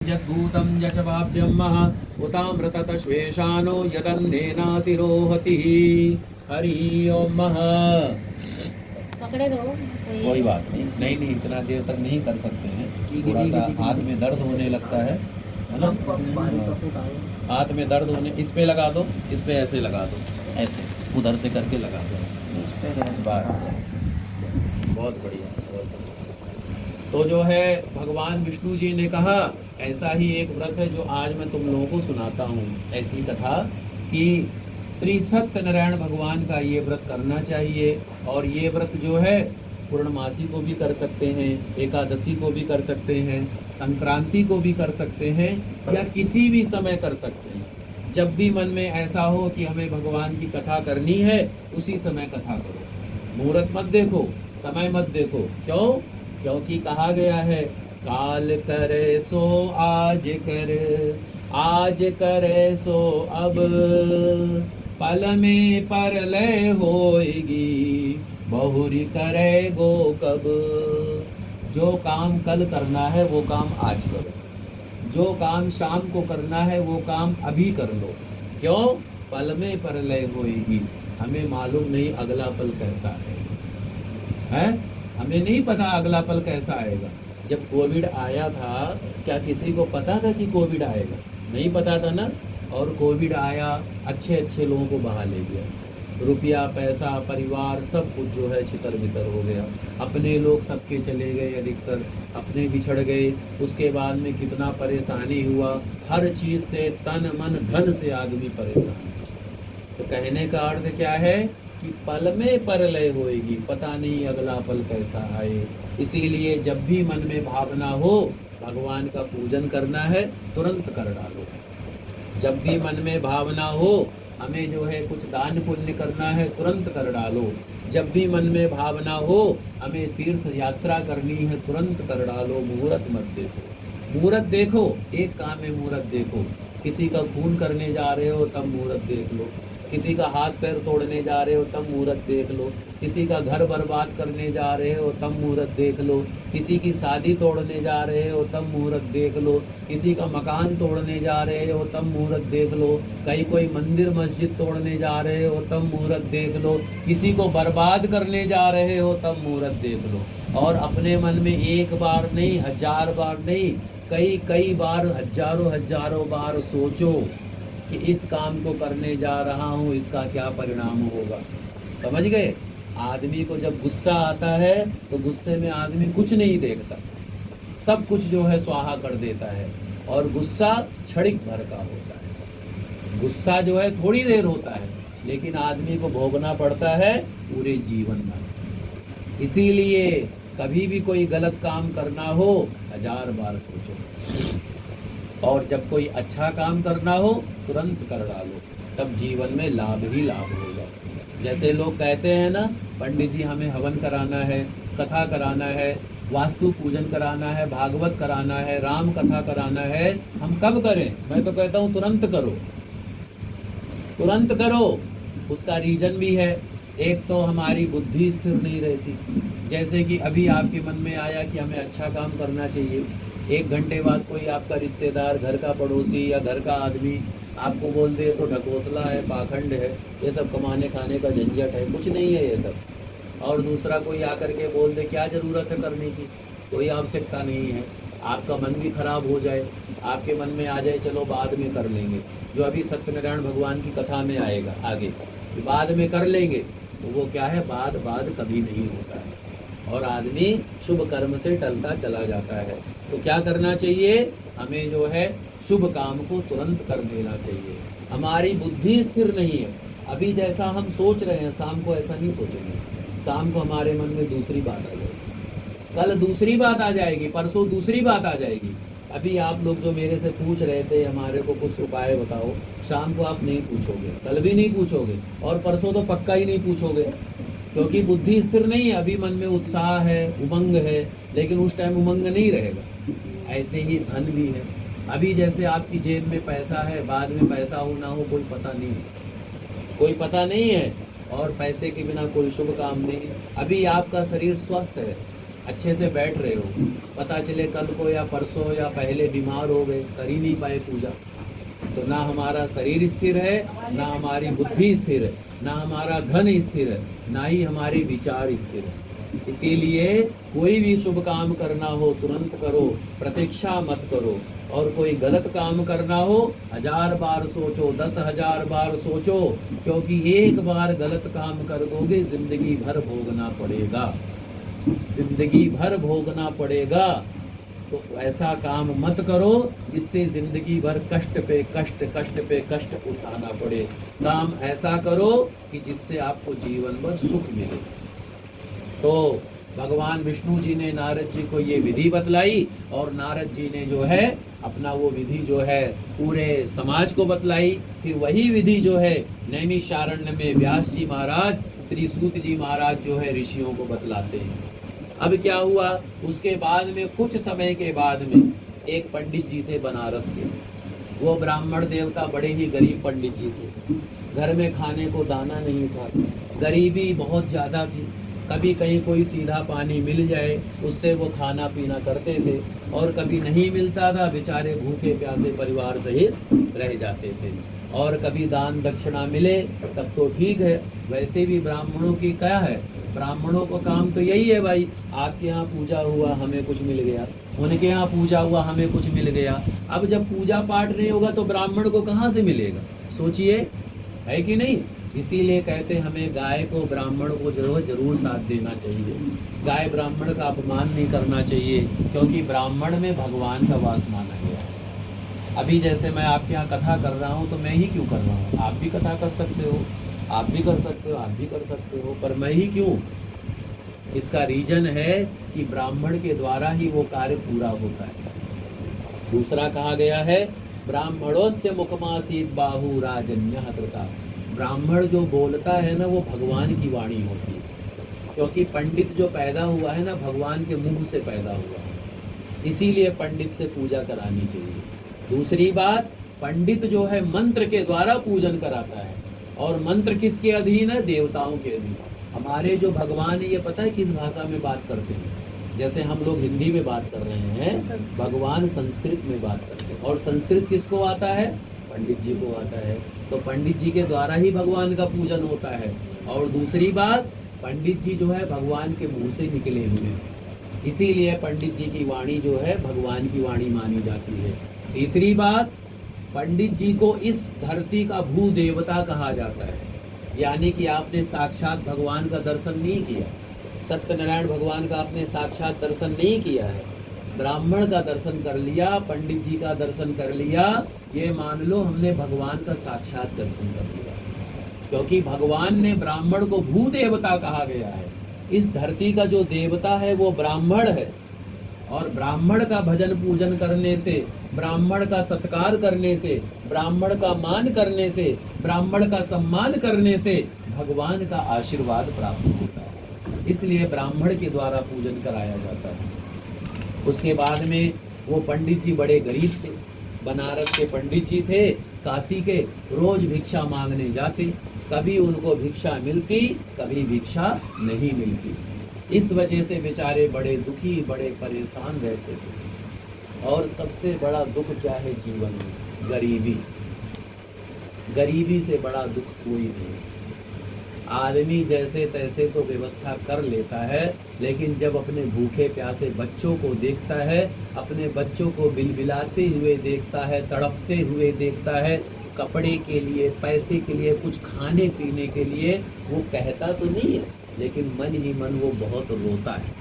यद्भूतं यच भाव्यं उतामृतत श्वेशानो यदन्नेनातिरोहति। हरि ओम। पकड़े रहो। कोई बात नहीं, नहीं नहीं इतना देर तक नहीं कर सकते हैं, थोड़ा सा हाथ में दर्द होने लगता है ना। हाथ में दर्द होने, इस पे लगा दो, इस पे ऐसे लगा दो, ऐसे उधर से करके लगा दो ऐसे। बस, बहुत बढ़िया, बहुत बढ़िया। तो जो है भगवान विष्णु जी ने कहा ऐसा ही एक व्रत है जो आज मैं तुम लोगों को सुनाता हूँ। ऐसी कथा कि श्री सत्यनारायण भगवान का ये व्रत करना चाहिए। और ये व्रत जो है पूर्णमासी को भी कर सकते हैं, एकादशी को भी कर सकते हैं, संक्रांति को भी कर सकते हैं, या किसी भी समय कर सकते हैं। जब भी मन में ऐसा हो कि हमें भगवान की कथा करनी है, उसी समय कथा करो। मुहूर्त मत देखो, समय मत देखो। क्यों? क्योंकि कहा गया है काल करे सो आज कर, आज करे सो अब, पल में परलय होएगी, बहुरी करे गो कब। जो काम कल करना है वो काम आज करो, जो काम शाम को करना है वो काम अभी कर लो। क्यों? पल में परलय होएगी। हमें मालूम नहीं अगला पल कैसा है? हमें नहीं पता अगला पल कैसा आएगा। जब कोविड आया था, क्या किसी को पता था कि कोविड आएगा? नहीं पता था ना। और कोविड आया, अच्छे अच्छे लोगों को बहा ले गया, रुपया पैसा परिवार सब कुछ जो है छितर बितर हो गया। अपने लोग सबके चले गए, अधिकतर अपने बिछड़ गए। उसके बाद में कितना परेशानी हुआ, हर चीज़ से, तन मन धन से आदमी परेशान। तो कहने का अर्थ क्या है कि पल में परलय होएगी, पता नहीं अगला पल कैसा आए। इसीलिए जब भी मन में भावना हो भगवान का पूजन करना है, तुरंत कर डालो। जब भी मन में भावना हो हमें जो है कुछ दान पुण्य करना है, तुरंत कर डालो। जब भी मन में भावना हो हमें तीर्थ यात्रा करनी है, तुरंत कर डालो। मुहूर्त मत देखो। मुहूर्त देखो, एक काम में मुहूर्त देखो। किसी का खून करने जा रहे हो तब मुहूर्त देख लो, किसी का हाथ पैर तोड़ने जा रहे हो तब मुहूर्त देख लो, किसी का घर बर्बाद करने जा रहे हो तब मुहूर्त देख लो, किसी की शादी तोड़ने जा रहे हो तब मुहूर्त देख लो, किसी का मकान तोड़ने जा रहे हो तब मुहूर्त देख लो, कहीं कोई मंदिर मस्जिद तोड़ने जा रहे हो तब मुहूर्त देख लो, किसी को बर्बाद करने जा रहे हो तब मुहूर्त देख लो। और अपने मन में एक बार नहीं, 1000 बार नहीं, कई बार, हजारों बार सोचो कि इस काम को करने जा रहा हूँ, इसका क्या परिणाम होगा। समझ गए? आदमी को जब गुस्सा आता है तो गुस्से में आदमी कुछ नहीं देखता, सब कुछ जो है स्वाहा कर देता है। और गुस्सा क्षणिक भर का होता है। गुस्सा जो है थोड़ी देर होता है, लेकिन आदमी को भोगना पड़ता है पूरे जीवन भर। इसीलिए कभी भी कोई गलत काम करना हो 1000 बार सोचो, और जब कोई अच्छा काम करना हो तुरंत कर डालो, तब जीवन में लाभ ही लाभ होगा। जैसे लोग कहते हैं ना, पंडित जी हमें हवन कराना है, कथा कराना है, वास्तु पूजन कराना है, भागवत कराना है, राम कथा कराना है, हम कब करें? मैं तो कहता हूँ तुरंत करो, तुरंत करो। उसका रीजन भी है। एक तो हमारी बुद्धि स्थिर नहीं रहती। जैसे कि अभी आपके मन में आया कि हमें अच्छा काम करना चाहिए, 1 घंटे बाद कोई आपका रिश्तेदार, घर का पड़ोसी या घर का आदमी आपको बोल दे तो ढकोसला है, पाखंड है, ये सब कमाने खाने का झंझट है, कुछ नहीं है ये सब। और दूसरा कोई आकर के बोल दे क्या ज़रूरत है करने की, कोई आवश्यकता नहीं है, आपका मन भी खराब हो जाए, आपके मन में आ जाए चलो बाद में कर लेंगे, जो अभी सत्यनारायण भगवान की कथा में आएगा आगे, बाद में कर लेंगे, तो वो क्या है, बाद कभी नहीं होता है और आदमी शुभ कर्म से टलता चला जाता है। तो क्या करना चाहिए? हमें जो है शुभ काम को तुरंत कर देना चाहिए। हमारी बुद्धि स्थिर नहीं है। अभी जैसा हम सोच रहे हैं शाम को ऐसा नहीं सोचेंगे, शाम को हमारे मन में दूसरी बात आ जाएगी, कल दूसरी बात आ जाएगी, परसों दूसरी बात आ जाएगी। अभी आप लोग जो मेरे से पूछ रहे थे हमारे को कुछ उपाय बताओ, शाम को आप नहीं पूछोगे, कल भी नहीं पूछोगे और परसों तो पक्का ही नहीं पूछोगे, क्योंकि बुद्धि स्थिर नहीं है। अभी मन में उत्साह है, उमंग है, लेकिन उस टाइम उमंग नहीं रहेगा। ऐसे ही धन भी है। अभी जैसे आपकी जेब में पैसा है, बाद में पैसा हो ना हो कोई पता नहीं है, कोई पता नहीं है। और पैसे के बिना कोई शुभ काम नहीं है। अभी आपका शरीर स्वस्थ है, अच्छे से बैठ रहे हो, पता चले कल को या परसों या पहले बीमार हो गए, कर ही नहीं पाए पूजा, तो ना हमारा शरीर स्थिर है, ना हमारी बुद्धि स्थिर है, ना हमारा धन स्थिर है, ना ही हमारे विचार स्थिर है। इसीलिए कोई भी शुभ काम करना हो तुरंत करो, प्रतीक्षा मत करो। और कोई गलत काम करना हो 1000 बार सोचो, 10,000 बार सोचो, क्योंकि एक बार गलत काम कर दोगे जिंदगी भर भोगना पड़ेगा, जिंदगी भर भोगना पड़ेगा। तो ऐसा काम मत करो जिससे जिंदगी भर कष्ट पे कष्ट, कष्ट पे कष्ट उठाना पड़े। काम ऐसा करो कि जिससे आपको जीवन भर सुख मिले। तो भगवान विष्णु जी ने नारद जी को ये विधि बतलाई, और नारद जी ने जो है अपना वो विधि जो है पूरे समाज को बतलाई। फिर वही विधि जो है नैमिषारण्य में व्यास जी महाराज, श्री सूत जी महाराज जो है ऋषियों को बतलाते हैं। अब क्या हुआ, उसके बाद में कुछ समय के बाद में एक पंडित जी थे बनारस के, वो ब्राह्मण देवता बड़े ही गरीब पंडित जी थे। घर में खाने को दाना नहीं था, गरीबी बहुत ज़्यादा थी। कभी कहीं कोई सीधा पानी मिल जाए उससे वो खाना पीना करते थे, और कभी नहीं मिलता था, बेचारे भूखे प्यासे परिवार सहित रह जाते थे। और कभी दान दक्षिणा मिले तब तो ठीक है, वैसे भी ब्राह्मणों की क्या है, ब्राह्मणों का काम तो यही है भाई, आपके यहाँ पूजा हुआ हमें कुछ मिल गया, उनके यहाँ पूजा हुआ हमें कुछ मिल गया। अब जब पूजा पाठ नहीं होगा तो ब्राह्मण को कहाँ से मिलेगा, सोचिए, है कि नहीं। इसीलिए कहते हमें गाय को ब्राह्मण को जरूर साथ देना चाहिए, गाय ब्राह्मण का अपमान नहीं करना चाहिए, क्योंकि ब्राह्मण में भगवान का वास माना गया है। अभी जैसे मैं आपके यहाँ कथा कर रहा हूँ तो मैं ही क्यों कर रहा हूँ, आप भी कथा कर सकते हो, आप भी कर सकते हो, आप भी कर सकते हो, पर मैं ही क्यों। इसका रीजन है कि ब्राह्मण के द्वारा ही वो कार्य पूरा होता है। दूसरा कहा गया है ब्राह्मणोस्य मुखमासीत बाहु राजन्यः कृता। ब्राह्मण जो बोलता है ना वो भगवान की वाणी होती है, क्योंकि पंडित जो पैदा हुआ है ना भगवान के मुंह से पैदा हुआ है, इसीलिए पंडित से पूजा करानी चाहिए। दूसरी बात, पंडित जो है मंत्र के द्वारा पूजन कराता है, और मंत्र किसके अधीन है, देवताओं के अधीन। हमारे जो भगवान है ये पता है किस भाषा में बात करते हैं, जैसे हम लोग हिंदी में बात कर रहे हैं, भगवान संस्कृत में बात करते हैं। और संस्कृत किसको आता है, पंडित जी को आता है, तो पंडित जी के द्वारा ही भगवान का पूजन होता है। और दूसरी बात, पंडित जी जो है भगवान के मुंह से निकले हुए हैं, इसीलिए पंडित जी की वाणी जो है भगवान की वाणी मानी जाती है। तीसरी बात, पंडित जी को इस धरती का भू देवता कहा जाता है, यानी कि आपने साक्षात भगवान का दर्शन नहीं किया, सत्यनारायण भगवान का आपने साक्षात दर्शन नहीं किया है, ब्राह्मण का दर्शन कर लिया, पंडित जी का दर्शन कर लिया, ये मान लो हमने भगवान का साक्षात दर्शन कर लिया। क्योंकि भगवान ने ब्राह्मण को भू देवता कहा गया है, इस धरती का जो देवता है वो ब्राह्मण है, और ब्राह्मण का भजन पूजन करने से, ब्राह्मण का सत्कार करने से, ब्राह्मण का मान करने से, ब्राह्मण का सम्मान करने से भगवान का आशीर्वाद प्राप्त होता है। इसलिए ब्राह्मण के द्वारा पूजन कराया जाता है। उसके बाद में वो पंडित जी बड़े गरीब थे, बनारस के पंडित जी थे, काशी के, रोज भिक्षा मांगने जाते, कभी उनको भिक्षा मिलती, कभी भिक्षा नहीं मिलती। इस वजह से बेचारे बड़े दुखी, बड़े परेशान रहते थे। और सबसे बड़ा दुख क्या है जीवन में, गरीबी। गरीबी से बड़ा दुख कोई नहीं। आदमी जैसे तैसे तो व्यवस्था कर लेता है, लेकिन जब अपने भूखे प्यासे बच्चों को देखता है, अपने बच्चों को बिलबिलाते हुए देखता है, तड़पते हुए देखता है, कपड़े के लिए, पैसे के लिए, कुछ खाने पीने के लिए, वो कहता तो नहीं है, लेकिन मन ही मन वो बहुत रोता है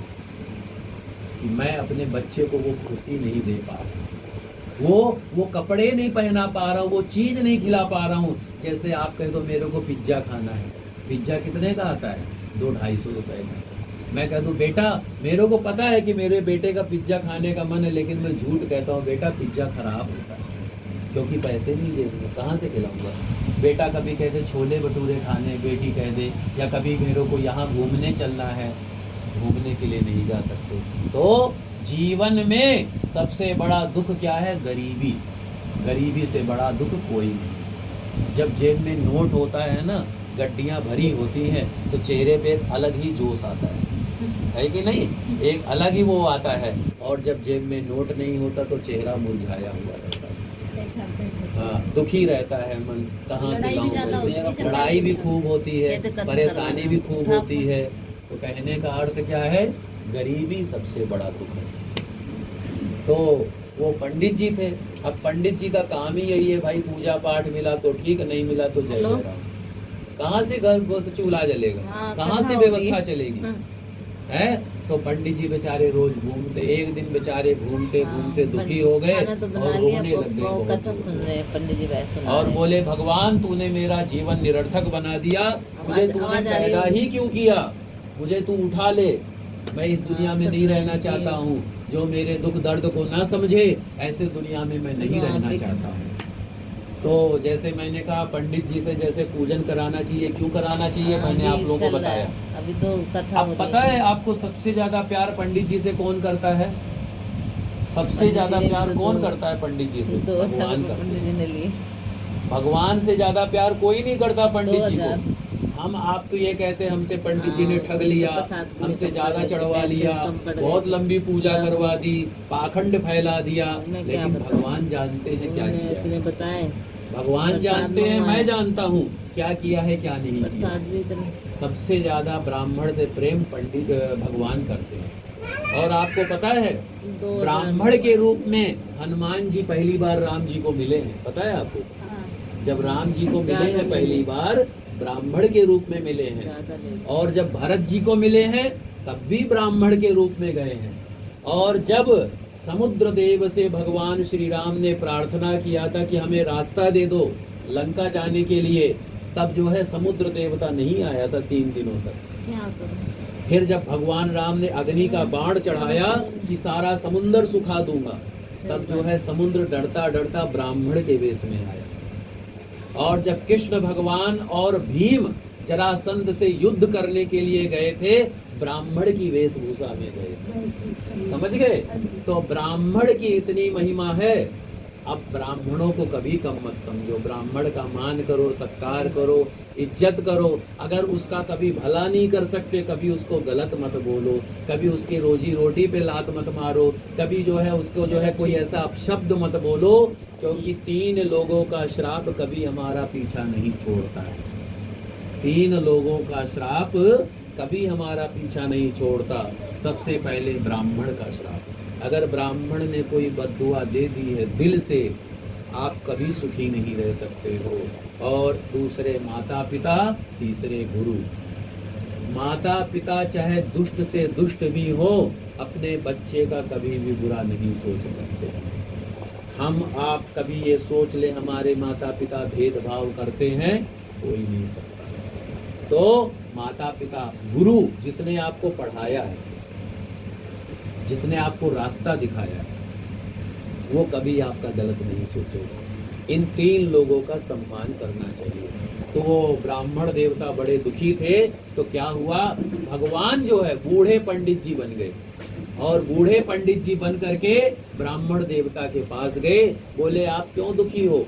कि मैं अपने बच्चे को वो खुशी नहीं दे पा रहा, वो कपड़े नहीं पहना पा रहा हूँ, वो चीज़ नहीं खिला पा रहा हूँ। जैसे आप कहें तो मेरे को पिज्ज़ा खाना है, पिज्ज़ा कितने का आता है, 200-250 रुपए का। मैं कह दूँ बेटा, मेरे को पता है कि मेरे बेटे का पिज्ज़ा खाने का मन है, लेकिन मैं झूठ कहता हूँ बेटा पिज्ज़ा खराब होता है, क्योंकि पैसे नहीं दे दूँगा, कहाँ से खिलाऊंगा। बेटा कभी कहते छोले भटूरे खाने, बेटी कह दे, या कभी मेरे को यहाँ घूमने चलना है, घूमने के लिए नहीं जा सकते। तो जीवन में सबसे बड़ा दुख क्या है, गरीबी। गरीबी से बड़ा दुख कोई नहीं। जब जेब में नोट होता है ना, गड्डियाँ भरी होती हैं, तो चेहरे पे एक अलग ही जोश आता है। है कि नहीं? एक अलग ही वो आता है। और जब जेब में नोट नहीं होता तो चेहरा मुरझाया हुआ रहता है, हाँ, दुखी रहता है मन, कहाँ से लाऊं पैसे। लड़ाई भी खूब होती है, परेशानी भी खूब होती है। तो कहने का अर्थ क्या है? गरीबी सबसे बड़ा दुख है। तो वो पंडित जी थे। अब पंडित जी का काम ही यही है भाई, पूजा पाठ मिला तो ठीक, नहीं मिला तो जय जय राम। कहाँ से घर चूल्हा जलेगा, कहाँ से व्यवस्था चलेगी, है? तो पंडित जी बेचारे रोज घूमते, एक दिन बेचारे घूमते घूमते दुखी हो गए और रोने लग गए पंडित जी। और बोले, भगवान तूने मेरा जीवन निरर्थक बना दिया, मुझे तूने पैदा ही क्यों किया? मुझे तू उठा ले, मैं इस दुनिया में नहीं रहना चाहता हूँ। जो मेरे दुख दर्द को ना समझे, ऐसे दुनिया में मैं नहीं रहना चाहता हूँ। तो जैसे मैंने कहा, पंडित जी से जैसे पूजन कराना चाहिए, क्यों कराना चाहिए, मैंने आप लोगों को बताया। अभी तो कथा अब पता है आपको सबसे ज्यादा प्यार पंडित जी से कौन करता है? सबसे ज्यादा प्यार कौन करता है पंडित जी से? भगवान करता। भगवान से ज्यादा प्यार कोई नहीं करता पंडित जी को। हम आप तो ये कहते हैं हमसे पंडित जी ने ठग लिया, हमसे ज्यादा चढ़वा लिया, बहुत लंबी पूजा करवा दी, पाखंड फैला दिया। लेकिन भगवान जानते हैं क्या किया, बताए भगवान जानते हैं, मैं जानता हूँ क्या किया है क्या नहीं किया। सबसे ज्यादा ब्राह्मण से प्रेम पंडित भगवान करते हैं। और आपको पता है, ब्राह्मण के रूप में हनुमान जी पहली बार राम जी को मिले हैं, पता है आपको? जब राम जी को मिले हैं पहली बार, ब्राह्मण के रूप में मिले हैं। और जब भरत जी को मिले हैं तब भी ब्राह्मण के रूप में गए हैं। और जब समुद्र देव से भगवान श्री राम ने प्रार्थना किया था कि हमें रास्ता दे दो लंका जाने के लिए, तब जो है समुद्र देवता नहीं आया था 3 दिनों तक। फिर जब भगवान राम ने अग्नि का बाण चढ़ाया कि सारा समुद्र सुखा दूंगा, तब जो है समुद्र डरता डरता ब्राह्मण के वेश में आया। और जब कृष्ण भगवान और भीम जरासंध से युद्ध करने के लिए गए थे, ब्राह्मण की वेशभूषा में गए थे। समझ गए? तो ब्राह्मण की इतनी महिमा है। अब ब्राह्मणों को कभी कम मत समझो, ब्राह्मण का मान करो, सत्कार करो, इज्जत करो। अगर उसका कभी भला नहीं कर सकते, कभी उसको गलत मत बोलो, कभी उसकी रोजी रोटी पे लात मत मारो, कभी जो है उसको जो है कोई ऐसा अपशब्द मत बोलो, क्योंकि 3 लोगों का श्राप कभी हमारा पीछा नहीं छोड़ता है। 3 लोगों का श्राप कभी हमारा पीछा नहीं छोड़ता। सबसे पहले ब्राह्मण का श्राप। अगर ब्राह्मण ने कोई बद्दुआ दे दी है दिल से, आप कभी सुखी नहीं रह सकते हो। और दूसरे माता पिता, तीसरे गुरु। माता पिता चाहे दुष्ट से दुष्ट भी हो, अपने बच्चे का कभी भी बुरा नहीं सोच सकते। हम आप कभी ये सोच ले हमारे माता पिता भेदभाव करते हैं, कोई नहीं सकता। तो माता पिता, गुरु जिसने आपको पढ़ाया है, जिसने आपको रास्ता दिखाया है, वो कभी आपका गलत नहीं सोचेगा। इन 3 लोगों का सम्मान करना चाहिए। तो वो ब्राह्मण देवता बड़े दुखी थे, तो क्या हुआ, भगवान जो है बूढ़े पंडित जी बन गए। और बूढ़े पंडित जी बन करके ब्राह्मण देवता के पास गए, बोले आप क्यों दुखी हो?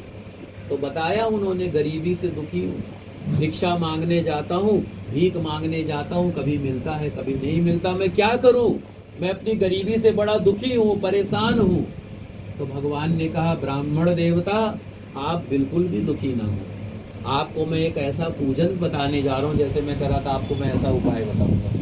तो बताया उन्होंने, गरीबी से दुखी हूँ, भिक्षा मांगने जाता हूँ, भीख मांगने जाता हूँ, कभी मिलता है कभी नहीं मिलता, मैं क्या करूँ? मैं अपनी गरीबी से बड़ा दुखी हूँ, परेशान हूँ। तो भगवान ने कहा, ब्राह्मण देवता आप बिल्कुल भी दुखी ना हो। आपको मैं एक ऐसा पूजन बताने जा रहा हूँ, जैसे मैं कह रहा था आपको मैं ऐसा उपाय बताऊंगा,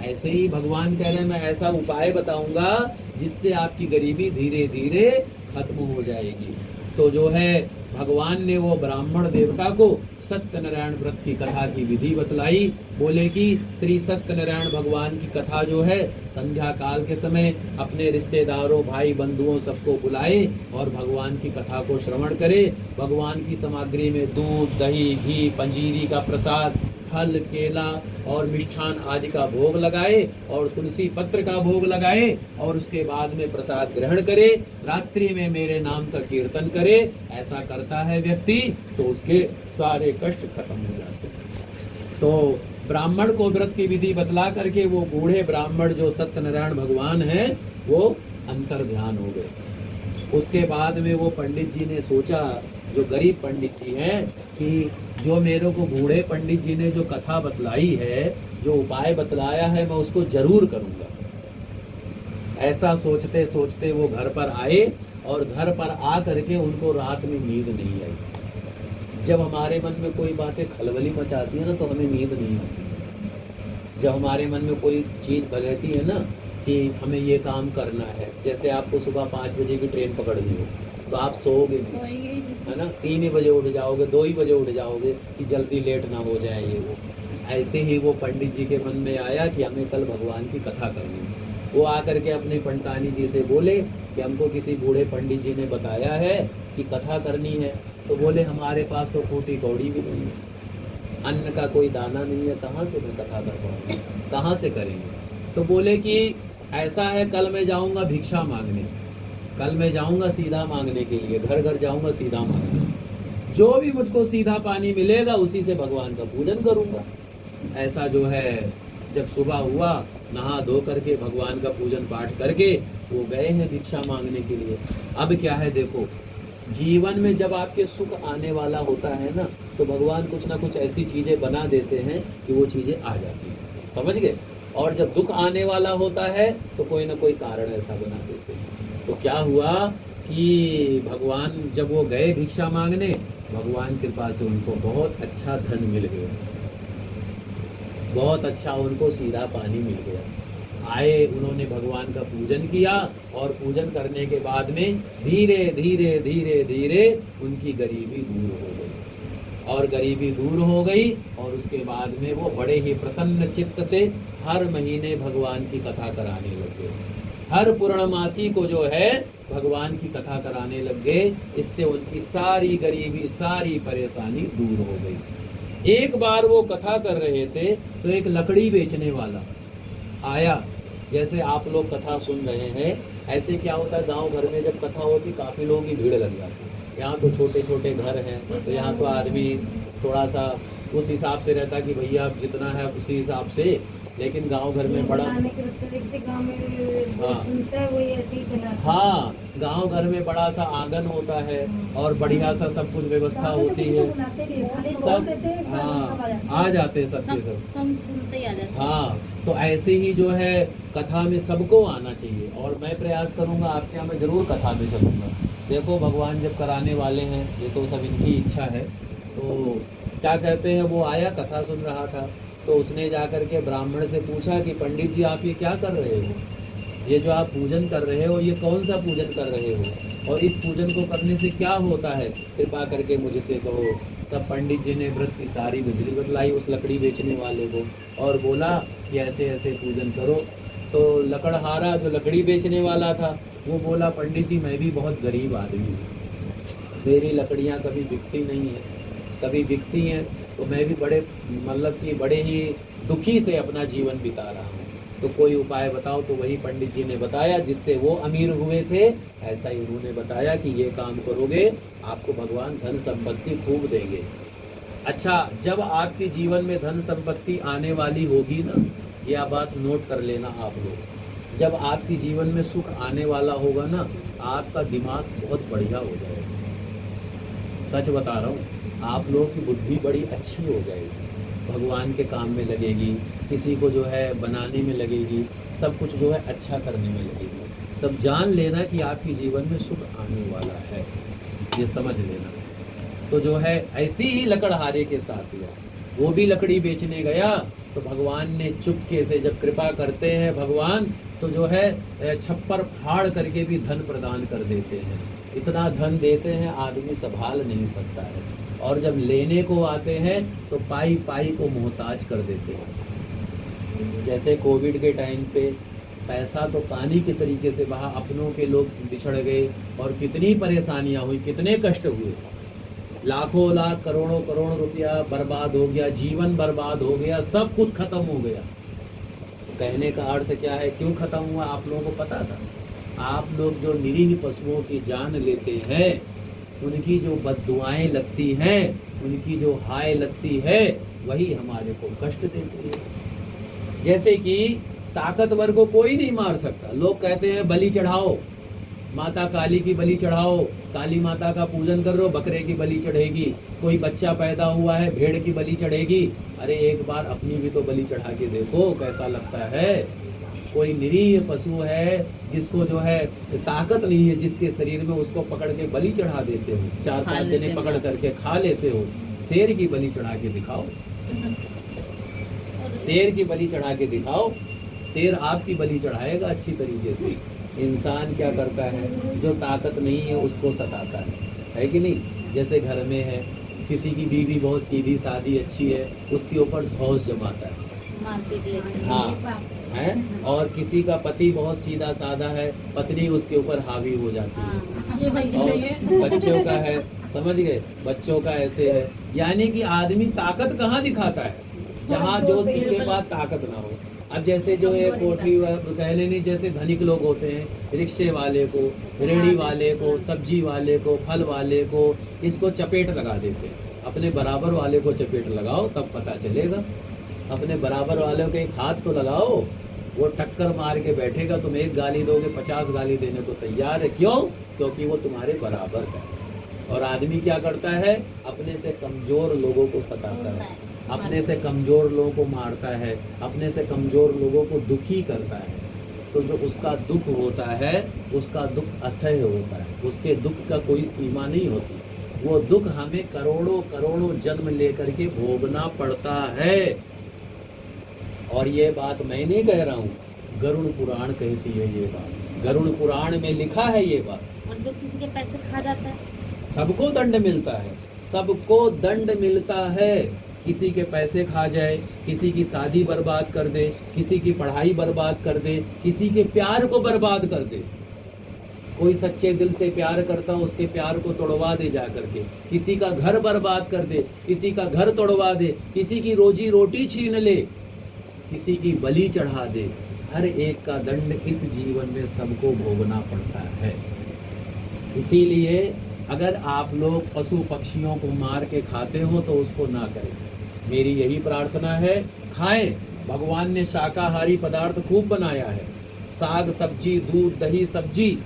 ऐसे ही भगवान कह रहे हैं मैं ऐसा उपाय बताऊंगा जिससे आपकी गरीबी धीरे धीरे खत्म हो जाएगी। तो जो है भगवान ने वो ब्राह्मण देवता को सत्यनारायण व्रत की कथा की विधि बतलाई। बोले कि श्री सत्यनारायण भगवान की कथा जो है संध्या काल के समय अपने रिश्तेदारों, भाई बंधुओं सबको बुलाए और भगवान की कथा को श्रवण करे। भगवान की सामग्री में दूध, दही, घी, पंजीरी का प्रसाद, फल, केला और मिष्ठान आदि का भोग लगाए और तुलसी पत्र का भोग लगाए और उसके बाद में प्रसाद ग्रहण करे। रात्रि में मेरे नाम का कीर्तन करे। ऐसा करता है व्यक्ति तो उसके सारे कष्ट खत्म हो जाते हैं। तो ब्राह्मण को व्रत की विधि बतला करके वो बूढ़े ब्राह्मण जो सत्यनारायण भगवान है वो अंतर ध्यान हो गए। उसके बाद में वो पंडित जी ने सोचा, जो गरीब पंडित जी हैं, कि जो मेरे को बूढ़े पंडित जी ने जो कथा बतलाई है, जो उपाय बतलाया है, मैं उसको जरूर करूंगा। ऐसा सोचते सोचते वो घर पर आए और घर पर आ करके उनको रात में नींद नहीं आई। जब हमारे मन में कोई बातें खलबली मचाती है ना, तो हमें नींद नहीं आती। जब हमारे मन में कोई चीज रहती है ना कि हमें ये काम करना है, जैसे आपको सुबह 5 बजे की ट्रेन पकड़नी हो, तो आप सोओगे है ना, 3 ही बजे उठ जाओगे, 2 ही बजे उठ जाओगे कि जल्दी लेट ना हो जाए ये वो। ऐसे ही वो पंडित जी के मन में आया कि हमें कल भगवान की कथा करनी है। वो आकर के अपने पंडितानी जी से बोले कि हमको किसी बूढ़े पंडित जी ने बताया है कि कथा करनी है। तो बोले हमारे पास तो फूटी कौड़ी भी नहीं है, अन्न का कोई दाना नहीं है, कहाँ से मैं कथा कर पाऊंगा, कहाँ से करेंगे। तो बोले कि ऐसा है, कल मैं जाऊंगा भिक्षा मांगने, कल मैं जाऊंगा सीधा मांगने के लिए, घर घर जाऊंगा सीधा मांगने, जो भी मुझको सीधा पानी मिलेगा उसी से भगवान का पूजन करूंगा। ऐसा जो है, जब सुबह हुआ, नहा धो करके भगवान का पूजन पाठ करके वो गए हैं भिक्षा मांगने के लिए। अब क्या है, देखो जीवन में जब आपके सुख आने वाला होता है ना, तो भगवान कुछ ना कुछ ऐसी चीजें बना देते हैं कि वो चीजें आ जाती हैं, समझ गए। और जब दुख आने वाला होता है तो कोई ना कोई कारण ऐसा बना देते हैं। तो क्या हुआ कि भगवान जब वो गए भिक्षा मांगने, भगवान कृपा से उनको बहुत अच्छा धन मिल गया, बहुत अच्छा उनको सीधा पानी मिल गया। आए, उन्होंने भगवान का पूजन किया और पूजन करने के बाद में धीरे धीरे धीरे धीरे उनकी गरीबी दूर हो गई। और गरीबी दूर हो गई और उसके बाद में वो बड़े ही प्रसन्न चित्त से हर महीने भगवान की कथा कराने लग गए। हर पूर्णमासी को जो है भगवान की कथा कराने लग गए। इससे उनकी सारी गरीबी, सारी परेशानी दूर हो गई। एक बार वो कथा कर रहे थे तो एक लकड़ी बेचने वाला आया। जैसे आप लोग कथा सुन रहे हैं, ऐसे क्या होता है, गांव घर में जब कथा होती काफ़ी लोगों की भीड़ लग जाती है। यहाँ तो छोटे छोटे घर हैं, तो यहाँ तो आदमी थोड़ा सा उस हिसाब से रहता है कि भैया आप जितना है उसी हिसाब से। लेकिन गांव घर में बड़ा, हाँ गांव घर में बड़ा सा आंगन होता है और बढ़िया सा सब कुछ व्यवस्था होती है, सब हाँ आ जाते सब के सब। हाँ, तो ऐसे ही जो है कथा में सबको आना चाहिए। और मैं प्रयास करूंगा आपके यहाँ मैं जरूर कथा में चलूंगा। देखो भगवान जब कराने वाले हैं, ये तो सब इनकी इच्छा है। तो क्या कहते हैं, वो आया, कथा सुन रहा था, तो उसने जाकर के ब्राह्मण से पूछा कि पंडित जी आप ये क्या कर रहे हो, ये जो आप पूजन कर रहे हो ये कौन सा पूजन कर रहे हो, और इस पूजन को करने से क्या होता है, कृपा करके मुझसे कहो। तब पंडित जी ने व्रत की सारी विधि बतलाई उस लकड़ी बेचने वाले को और बोला कि ऐसे ऐसे पूजन करो। तो लकड़हारा जो लकड़ी बेचने वाला था वो बोला, पंडित जी मैं भी बहुत गरीब आदमी हूँ, मेरी लकड़ियाँ कभी बिकती नहीं है, कभी बिकती हैं तो मैं भी बड़े मतलब कि बड़े ही दुखी से अपना जीवन बिता रहा हूँ, तो कोई उपाय बताओ। तो वही पंडित जी ने बताया जिससे वो अमीर हुए थे। ऐसा ही उन्होंने बताया कि ये काम करोगे आपको भगवान धन संपत्ति खूब देंगे। अच्छा, जब आपके जीवन में धन संपत्ति आने वाली होगी ना, यह बात नोट कर लेना आप लोग, जब आपके जीवन में सुख आने वाला होगा ना, आपका दिमाग बहुत बढ़िया हो जाएगा। सच बता रहा हूँ, आप लोगों की बुद्धि बड़ी अच्छी हो जाएगी, भगवान के काम में लगेगी, किसी को जो है बनाने में लगेगी, सब कुछ जो है अच्छा करने में लगेगी। तब जान लेना कि आपके जीवन में सुख आने वाला है, ये समझ लेना। तो जो है ऐसी ही लकड़हारे के साथ हुआ, वो भी लकड़ी बेचने गया तो भगवान ने चुपके से, जब कृपा करते हैं भगवान तो जो है छप्पर फाड़ करके भी धन प्रदान कर देते हैं। इतना धन देते हैं आदमी संभाल नहीं सकता है, और जब लेने को आते हैं तो पाई पाई को मोहताज कर देते हैं। जैसे कोविड के टाइम पे पैसा तो पानी के तरीके से बहा, अपनों के लोग बिछड़ गए और कितनी परेशानियां हुई, कितने कष्ट हुए, लाखों लाख करोड़ों करोड़ रुपया बर्बाद हो गया, जीवन बर्बाद हो गया, सब कुछ खत्म हो गया। तो कहने का अर्थ क्या है, क्यों खत्म हुआ आप लोगों को पता था? आप लोग जो निरीह पशुओं की जान लेते हैं, उनकी जो बद्दुआएं लगती हैं, उनकी जो हाय लगती है, वही हमारे को कष्ट देती है। जैसे कि ताकतवर को कोई नहीं मार सकता, लोग कहते हैं बलि चढ़ाओ, माता काली की बलि चढ़ाओ, काली माता का पूजन कर रहे हो, बकरे की बलि चढ़ेगी। कोई बच्चा पैदा हुआ है, भेड़ की बलि चढ़ेगी। अरे एक बार अपनी भी तो बलि चढ़ा के देखो कैसा लगता है। कोई निरीह पशु है जिसको जो है ताकत नहीं है जिसके शरीर में, उसको पकड़ के बलि चढ़ा देते हो, 4-5 जने पकड़ करके खा लेते हो। शेर की बलि चढ़ा के दिखाओ, शेर की बलि चढ़ा के दिखाओ, शेर आपकी बलि चढ़ाएगा अच्छी तरीके से। इंसान क्या करता है, जो ताकत नहीं है उसको सताता है कि नहीं। जैसे घर में है, किसी की बीवी बहुत सीधी सादी अच्छी है, उसके ऊपर धौंस जमाता है, हाँ है। और किसी का पति बहुत सीधा साधा है, पत्नी उसके ऊपर हावी हो जाती है। और बच्चों का है, समझ गए, बच्चों का ऐसे है। यानी कि आदमी ताकत कहाँ दिखाता है, जहाँ जो उसके पास ताकत ना हो। अब जैसे जो है कोठी कहने नहीं, जैसे धनिक लोग होते हैं, रिक्शे वाले को, रेड़ी वाले को, सब्जी वाले को, फल वाले को, इसको चपेट लगा देते हैं। अपने बराबर वाले को चपेट लगाओ तब पता चलेगा। अपने बराबर वाले को एक हाथ तो लगाओ, वो टक्कर मार के बैठेगा, तुम एक गाली दोगे 50 गाली देने को तैयार है। क्यों? क्योंकि वो तुम्हारे बराबर का है। और आदमी क्या करता है, अपने से कमजोर लोगों को सताता है, अपने से कमजोर लोगों को मारता है, अपने से कमजोर लोगों को दुखी करता है। तो जो उसका दुख होता है, उसका दुख असह्य होता है, उसके दुख का कोई सीमा नहीं होती। वो दुख हमें करोड़ों करोड़ों जन्म लेकर के भोगना पड़ता है। और ये बात मैं नहीं कह रहा हूँ, गरुड़ पुराण कहती है ये बात, गरुड़ पुराण में लिखा है ये बात। और जो किसी के पैसे खा जाता है, सबको दंड मिलता है, सबको दंड मिलता है। किसी के पैसे खा जाए, किसी की शादी बर्बाद कर दे, किसी की पढ़ाई बर्बाद कर दे, किसी के प्यार को बर्बाद कर दे। कोई सच्चे दिल से प्यार करता हो, उसके प्यार को तोड़वा दे जा करके, किसी का घर बर्बाद कर दे, किसी का घर तोड़वा दे, किसी की रोजी रोटी छीन ले, किसी की बलि चढ़ा दे। हर एक का दंड इस जीवन में सबको भोगना पड़ता है। इसीलिए अगर आप लोग पशु पक्षियों को मार के खाते हो तो उसको ना करें। मेरी यही प्रार्थना है, खाएं। भगवान ने शाकाहारी पदार्थ खूब बनाया है, साग सब्जी, दूध दही सब्जी,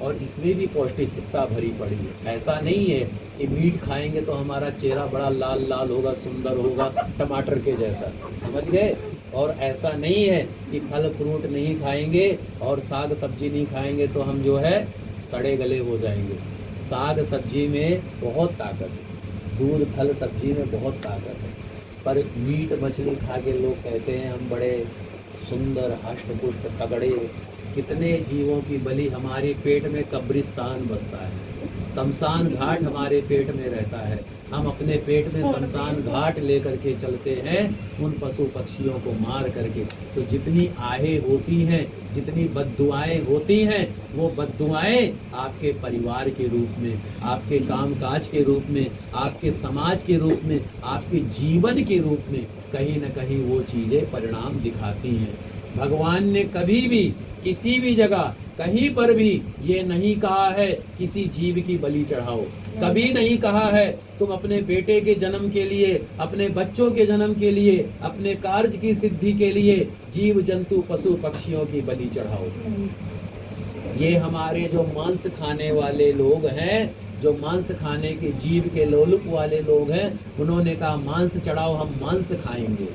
और इसमें भी पौष्टिकता भरी पड़ी है। ऐसा नहीं है कि मीट खाएंगे तो हमारा चेहरा बड़ा लाल लाल होगा, सुंदर होगा, टमाटर के जैसा, समझ गए। और ऐसा नहीं है कि फल फ्रूट नहीं खाएंगे और साग सब्जी नहीं खाएंगे तो हम जो है सड़े गले हो जाएंगे। साग सब्जी में बहुत ताकत है, दूध फल सब्जी में बहुत ताकत है। पर मीट मछली खा के लोग कहते हैं हम बड़े सुंदर हष्ट पुष्ट तगड़े। कितने जीवों की बलि, हमारे पेट में कब्रिस्तान बसता है, शमशान घाट हमारे पेट में रहता है। हम अपने पेट में शमशान घाट लेकर के चलते हैं उन पशु पक्षियों को मार करके। तो जितनी आहें होती हैं, जितनी बद्दुआएं होती हैं, वो बद्दुआएं आपके परिवार के रूप में, आपके कामकाज के रूप में, आपके समाज के रूप में, आपके जीवन के रूप में कहीं न कहीं वो चीज़ें परिणाम दिखाती हैं। भगवान ने कभी भी किसी भी जगह कहीं पर भी ये नहीं कहा है किसी जीव की बलि चढ़ाओ, कभी नहीं कहा है तुम अपने बेटे के जन्म के लिए, अपने बच्चों के जन्म के लिए, अपने कार्य की सिद्धि के लिए जीव जंतु पशु पक्षियों की बलि चढ़ाओ। ये हमारे जो मांस खाने वाले लोग हैं, जो मांस खाने के जीव के लोलुप वाले लोग हैं, उन्होंने कहा मांस चढ़ाओ, हम मांस खाएंगे।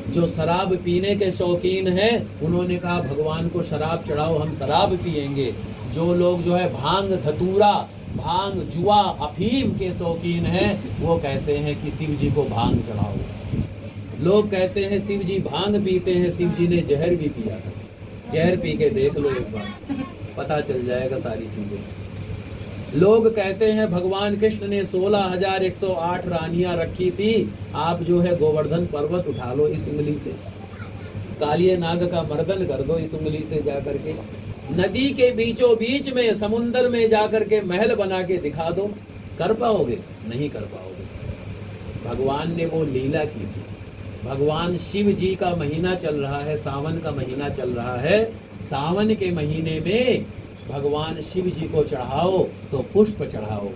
जो शराब पीने के शौकीन हैं, उन्होंने कहा भगवान को शराब चढ़ाओ, हम शराब पिएंगे। जो लोग जो है भांग धतूरा, भांग जुआ अफीम के शौकीन हैं, वो कहते हैं कि शिव जी को भांग चढ़ाओ। लोग कहते हैं शिव जी भांग पीते हैं, शिव जी ने जहर भी पिया था। जहर पी के देख लो एक बार, पता चल जाएगा सारी चीजें। लोग कहते हैं भगवान कृष्ण ने 16,108 रानियां रखी थी, आप जो है गोवर्धन पर्वत उठा लो इस उंगली से, कालिये नाग का मर्दन कर दो इस उंगली से जाकर के, नदी के बीचों बीच में समुंदर में जाकर के महल बना के दिखा दो, कर पाओगे? नहीं कर पाओगे। भगवान ने वो लीला की थी। भगवान शिव जी का महीना चल रहा है, सावन का महीना चल रहा है, सावन के महीने में भगवान शिव जी को चढ़ाओ तो पुष्प चढ़ाओ,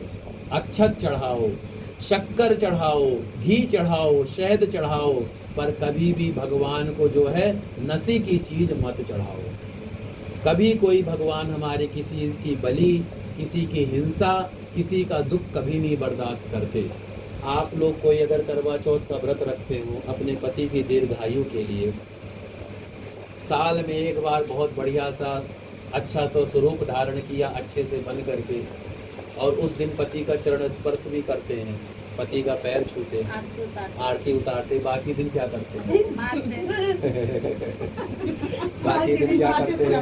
अक्षत चढ़ाओ, शक्कर चढ़ाओ, घी चढ़ाओ, शहद चढ़ाओ, पर कभी भी भगवान को जो है नशे की चीज मत चढ़ाओ। कभी कोई भगवान हमारे किसी की बलि, किसी की हिंसा, किसी का दुख कभी नहीं बर्दाश्त करते। आप लोग कोई अगर करवा चौथ का व्रत रखते हो अपने पति की दीर्घायु के लिए, साल में एक बार बहुत बढ़िया सा अच्छा सा स्वरूप धारण किया अच्छे से बन करके, और उस दिन पति का चरण स्पर्श भी करते हैं, पति का पैर छूते हैं, आरती उतारते, बाकी दिन क्या करते हैं? बाकी दिन क्या करते हैं?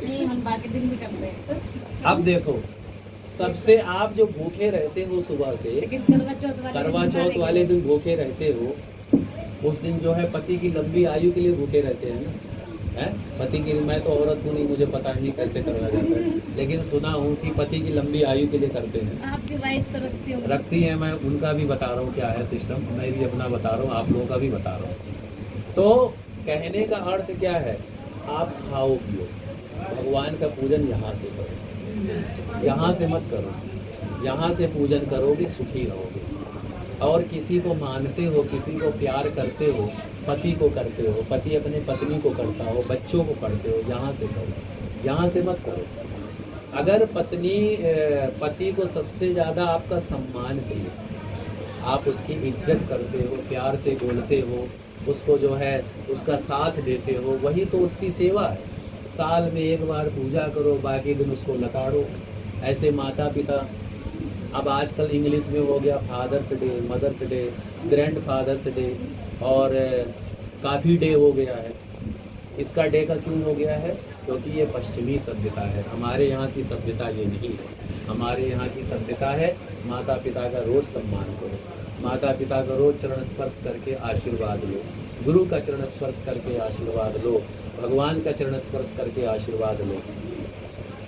नहीं, हम बाकी दिन भी करते हैं। अब देखो, सबसे आप जो भूखे रहते हो सुबह से, लेकिन करवा चौथ वाले दिन भूखे रहते हो, उस दिन जो है पति की लंबी आयु के लिए भूखे रहते हैं ना, है? पति की, मैं तो औरत हूँ नहीं, मुझे पता नहीं कैसे करवा जाता है, लेकिन सुना हूँ कि पति की लंबी आयु के लिए करते हैं। आपकी वाइफ तो रखती हो? रखती है, मैं उनका भी बता रहा हूँ क्या है सिस्टम, मैं भी अपना बता रहा हूँ, आप लोगों का भी बता रहा हूँ। तो कहने का अर्थ क्या है, आप खाओ पियो, भगवान का पूजन यहाँ से करो, यहाँ से मत करो, यहाँ से पूजन करोगे सुखी रहोगे। और किसी को मानते हो, किसी को प्यार करते हो, पति को करते हो, पति अपने पत्नी को करता हो, बच्चों को करते हो, यहाँ से करो, यहाँ से मत करो। अगर पत्नी पति को सबसे ज़्यादा आपका सम्मान प्रिय, आप उसकी इज्जत करते हो, प्यार से बोलते हो, उसको जो है उसका साथ देते हो, वही तो उसकी सेवा है। साल में एक बार पूजा करो, बाकी दिन उसको लताड़ो। ऐसे माता पिता, अब आजकल इंग्लिश में हो गया Father's Day, Mother's Day, grandfather's Day, और काफ़ी डे हो गया है। इसका डे का क्यों हो गया है? क्योंकि ये पश्चिमी सभ्यता है, हमारे यहाँ की सभ्यता ये नहीं है। हमारे यहाँ की सभ्यता है माता पिता का रोज सम्मान करो, माता पिता का रोज चरण स्पर्श करके आशीर्वाद लो, गुरु का चरण स्पर्श करके आशीर्वाद लो, भगवान का चरण स्पर्श करके आशीर्वाद लो।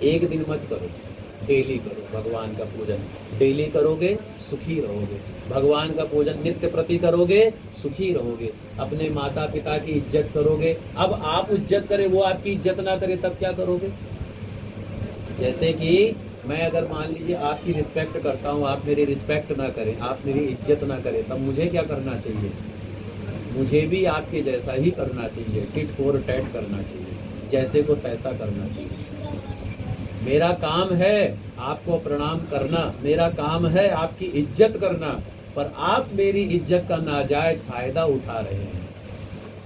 एक दिन मत करो, डेली करो भगवान का पूजन। डेली करोगे सुखी रहोगे, भगवान का पूजन नित्य प्रति करोगे सुखी रहोगे, अपने माता पिता की इज्जत करोगे। अब आप इज्जत करें, वो आपकी इज्जत ना करे, तब क्या करोगे? जैसे कि मैं अगर मान लीजिए आपकी रिस्पेक्ट करता हूँ, आप मेरी रिस्पेक्ट ना करें, आप मेरी इज्जत ना करें, तब मुझे क्या करना चाहिए? मुझे भी आपके जैसा ही करना चाहिए, टिट फॉर टैट करना चाहिए, जैसे को तैसा करना चाहिए। मेरा काम है आपको प्रणाम करना, मेरा काम है आपकी इज्जत करना, पर आप मेरी इज्जत का नाजायज फायदा उठा रहे हैं,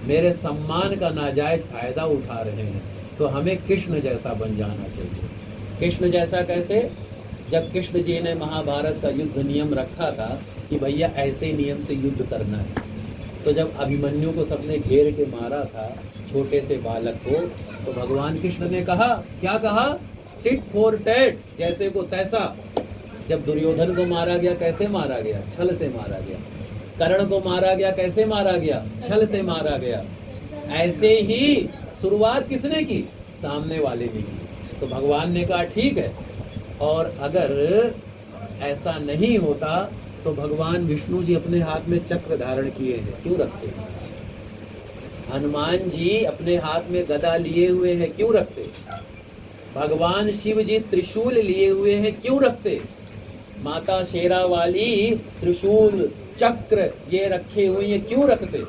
मेरे सम्मान का नाजायज फायदा उठा रहे हैं। तो हमें कृष्ण जैसा बन जाना चाहिए। कृष्ण जैसा कैसे? जब कृष्ण जी ने महाभारत का युद्ध नियम रखा था कि भैया ऐसे नियम से युद्ध करना है, तो जब अभिमन्यु को सबने घेर के मारा था, छोटे से बालक को, तो भगवान कृष्ण ने कहा, क्या कहा? टिट फॉर टैट, जैसे को तैसा। जब दुर्योधन को मारा गया, कैसे मारा गया? छल से मारा गया। कर्ण को मारा गया, कैसे मारा गया? छल से मारा गया। ऐसे ही शुरुआत किसने की? सामने वाले ने की। तो भगवान ने कहा ठीक है, और अगर ऐसा नहीं होता तो भगवान विष्णु जी अपने हाथ में चक्र धारण किए हैं, क्यों रखते हैं? हनुमान जी अपने हाथ में गदा लिए हुए हैं, क्यों रखते? भगवान शिव जी त्रिशूल लिए हुए हैं, क्यों रखते? माता शेरा वाली त्रिशूल चक्र ये रखे हुए हैं, क्यों रखते?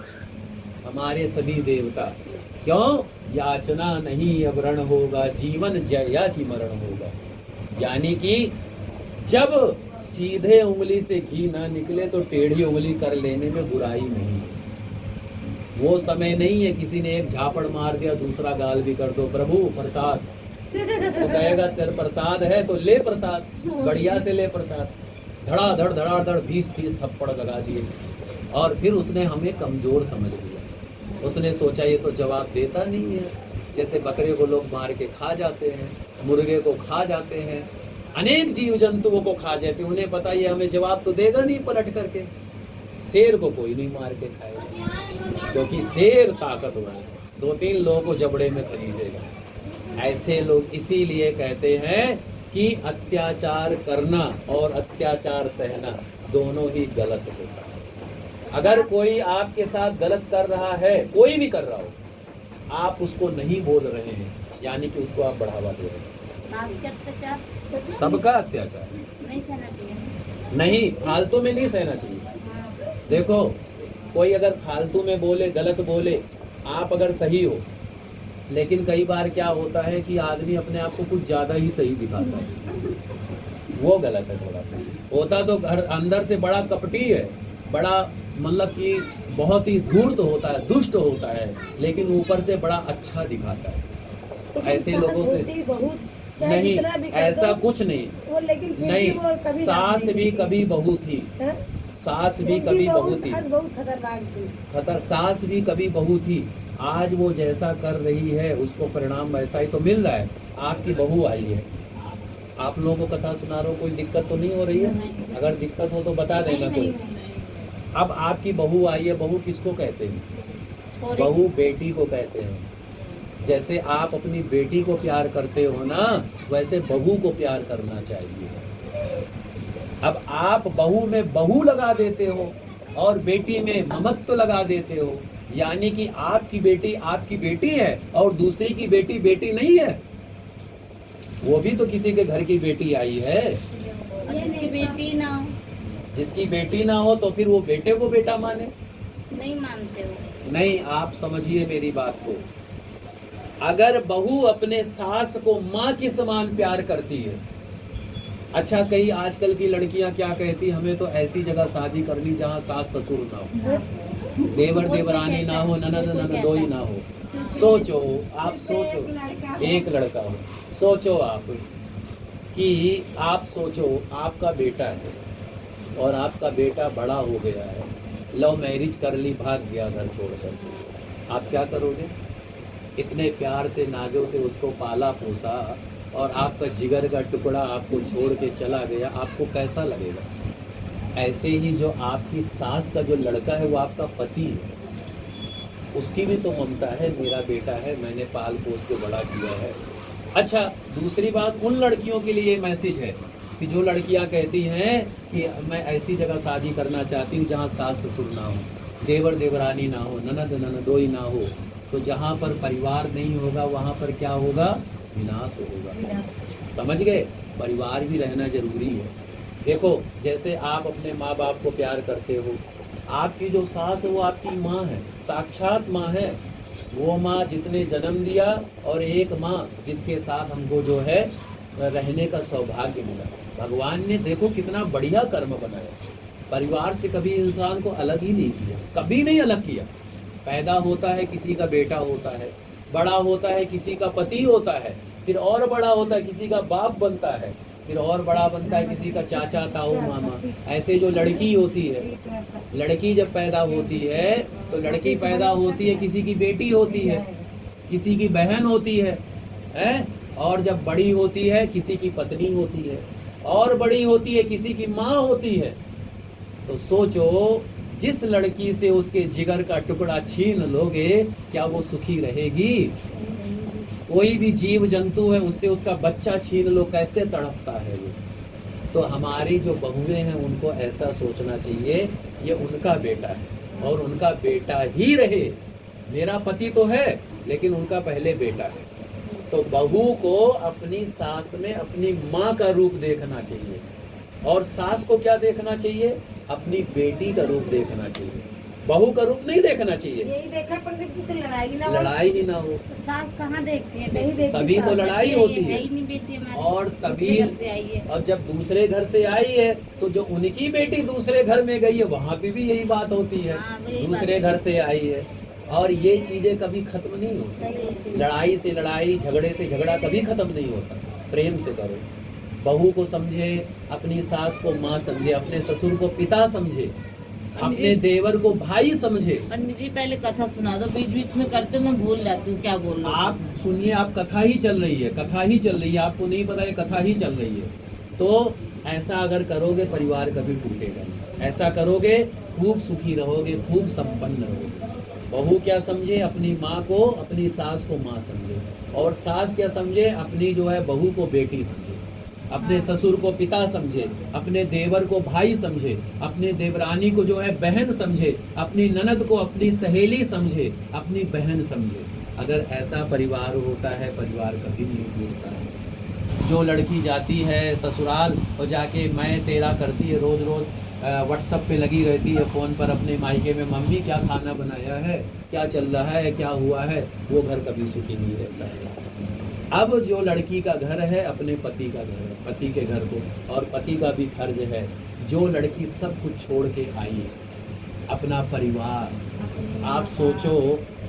हमारे सभी देवता क्यों? याचना नहीं अब रण होगा, जीवन जया की मरण होगा। यानी कि जब सीधे उंगली से घी ना निकले तो टेढ़ी उंगली कर लेने में बुराई नहीं है। वो समय नहीं है किसी ने एक झापड़ मार दिया, दूसरा गाल भी कर दो, प्रभु प्रसाद, तो कहेगा तेरे प्रसाद है तो ले प्रसाद, बढ़िया से ले प्रसाद। धड़ाधड़ 20-30 थप्पड़ लगा दिए, और फिर उसने हमें कमजोर समझ लिया। उसने सोचा ये तो जवाब देता नहीं है, जैसे बकरे को लोग मार के खा जाते हैं, मुर्गे को खा जाते हैं, अनेक जीव जंतुओं को खा जाते हैं, उन्हें पता ये हमें जवाब तो देगा नहीं पलट करके। शेर को कोई नहीं मार के खाएगा, क्योंकि शेर ताकतवर है, 2-3 लोगों को जबड़े में खरीदेगा। ऐसे लोग इसीलिए कहते हैं कि अत्याचार करना और अत्याचार सहना दोनों ही गलत होता है। अगर कोई आपके साथ गलत कर रहा है, कोई भी कर रहा हो, आप उसको नहीं बोल रहे हैं, यानी कि उसको आप बढ़ावा दे रहे हैं। सबका अत्याचार नहीं सहना चाहिए, नहीं, फालतू में नहीं सहना चाहिए। देखो, कोई अगर फालतू में बोले, गलत बोले, आप अगर सही हो लेकिन कई बार क्या होता है कि आदमी अपने आप को कुछ ज़्यादा ही सही दिखाता है, वो गलत है थोड़ा सा। होता तो घर अंदर से बड़ा कपटी है, बड़ा मतलब कि बहुत ही धूर्त होता है, दुष्ट होता है, लेकिन ऊपर से बड़ा अच्छा दिखाता है। तो ऐसे सास लोगों से होती बहुत, चाहे नहीं, जितना भी कर ऐसा दो, कुछ नहीं। वो लेकिन फिर नहीं, भी वो कभी सास भी कभी बहू थी, हैं? सास भी उनकी कभी बहू बहू थी, सास बहुत खतरनाक थी। सास भी कभी बहू थी। आज वो जैसा कर रही है उसको परिणाम वैसा ही तो मिल रहा है। आपकी बहू आई है, आप लोगों को कथा सुना रहा हो, कोई दिक्कत तो नहीं हो रही है? अगर दिक्कत हो तो बता देना कोई। अब आपकी बहू आई है, बहू किसको कहते हैं? बहू बेटी को कहते हैं। जैसे आप अपनी बेटी को प्यार करते हो ना, वैसे बहू को प्यार करना चाहिए। अब आप बहू में बहू लगा देते हो और बेटी में ममत्व लगा देते हो, यानी कि आपकी बेटी है और दूसरी की बेटी बेटी नहीं है। वो भी तो किसी के घर की बेटी आई है। जिसकी बेटी ना हो, जिसकी बेटी ना हो तो फिर वो बेटे को बेटा माने? नहीं मानते हो। नहीं, आप समझिए मेरी बात को। अगर बहू अपने सास को माँ के समान प्यार करती है, अच्छा कई आजकल की लड़कियां क्या कहती, हमें तो ऐसी जगह शादी करनी जहाँ सास ससुर ना हो, देवर देवरानी ना हो, ननद ननदोई ना हो। सोचो, आप सोचो, एक लड़का हो, सोचो आप कि आप सोचो आपका बेटा है और आपका बेटा बड़ा हो गया है, लव मैरिज कर ली, भाग गया घर छोड़कर, आप क्या करोगे? इतने प्यार से नाजों से उसको पाला पोसा और आपका जिगर का टुकड़ा आपको छोड़ के चला गया, आपको कैसा लगेगा? ऐसे ही जो आपकी सास का जो लड़का है वो आपका पति है, उसकी भी तो ममता है, मेरा बेटा है, मैंने पाल पोस के बड़ा किया है। अच्छा, दूसरी बात उन लड़कियों के लिए मैसेज है कि जो लड़कियां कहती हैं कि मैं ऐसी जगह शादी करना चाहती हूँ जहाँ सास ससुर ना हो, देवर देवरानी ना हो, ननद ननदोई ना हो, तो जहाँ पर परिवार नहीं होगा वहाँ पर क्या होगा? विनाश होगा। समझ गए? परिवार भी रहना जरूरी है। देखो, जैसे आप अपने माँ बाप को प्यार करते हो, आपकी जो सास है वो आपकी माँ है, साक्षात माँ है। वो माँ जिसने जन्म दिया और एक माँ जिसके साथ हमको जो है रहने का सौभाग्य मिला। भगवान ने देखो कितना बढ़िया कर्म बनाया, परिवार से कभी इंसान को अलग ही नहीं किया, कभी नहीं अलग किया। पैदा होता है किसी का बेटा होता है, बड़ा होता है किसी का पति होता है, फिर और बड़ा होता है किसी का बाप बनता है, फिर और बड़ा बनता है किसी का चाचा ताऊ मामा। ऐसे जो लड़की होती है, लड़की जब पैदा होती है तो लड़की पैदा होती है किसी की बेटी होती है, किसी की बहन होती है, और जब बड़ी होती है किसी की पत्नी होती है, और बड़ी होती है किसी की माँ होती है। तो सोचो, जिस लड़की से उसके जिगर का टुकड़ा छीन लोगे, क्या वो सुखी रहेगी? कोई भी जीव जंतु है, उससे उसका बच्चा छीन लो, कैसे तड़पता है वो। तो हमारी जो बहुएं हैं उनको ऐसा सोचना चाहिए, ये उनका बेटा है और उनका बेटा ही रहे। मेरा पति तो है लेकिन उनका पहले बेटा है। तो बहू को अपनी सास में अपनी माँ का रूप देखना चाहिए, और सास को क्या देखना चाहिए? अपनी बेटी का रूप देखना चाहिए, बहू का रूप नहीं देखना चाहिए। यही देखा पंडित जी, तो लड़ाई ना हो। लड़ाई ही ना हो, सास कहाँ देखती है? नहीं देखती तभी तो सास। लड़ाई होती है। ही नहीं बेटी हमारी, और तभी दूसरे घर से आई है। और जब दूसरे घर से आई है तो जो उनकी बेटी दूसरे घर में गई है वहाँ पे भी यही बात होती है, हाँ, वही दूसरे बात घर से आई है। और ये चीजें कभी खत्म नहीं होती, लड़ाई से लड़ाई, झगड़े से झगड़ा कभी खत्म नहीं होता। प्रेम से करो, बहू को समझे, अपनी सास को माँ समझे, अपने ससुर को पिता समझे, अपने देवर को भाई समझे। पंडित जी पहले कथा सुना दो, बीच बीच में करते मैं भूल जाती हूँ क्या बोल रहा हूँ। आप सुनिए, आप कथा ही चल रही है, कथा ही चल रही है, आपको नहीं पता है कथा ही चल रही है। तो ऐसा अगर करोगे परिवार कभी टूटेगा नहीं। ऐसा करोगे खूब सुखी रहोगे, खूब संपन्न रहोगे। बहू क्या समझे? अपनी माँ को, अपनी सास को माँ समझे, और सास क्या समझे? अपनी जो है बहू को बेटी समझे, अपने ससुर को पिता समझे, अपने देवर को भाई समझे, अपने देवरानी को जो है बहन समझे, अपनी ननद को अपनी सहेली समझे, अपनी बहन समझे। अगर ऐसा परिवार होता है, परिवार कभी नहीं टूटता है। जो लड़की जाती है ससुराल और जाके मैं तेरा करती है रोज रोज, व्हाट्सएप पे लगी रहती है, फ़ोन पर अपने मायके में मम्मी क्या खाना बनाया है, क्या चल रहा है, क्या हुआ है, वो घर कभी सुखी नहीं रहता है। अब जो लड़की का घर है अपने पति का घर है, पति के घर को, और पति का भी फर्ज है, जो लड़की सब कुछ छोड़ के आई है, अपना परिवार, आप सोचो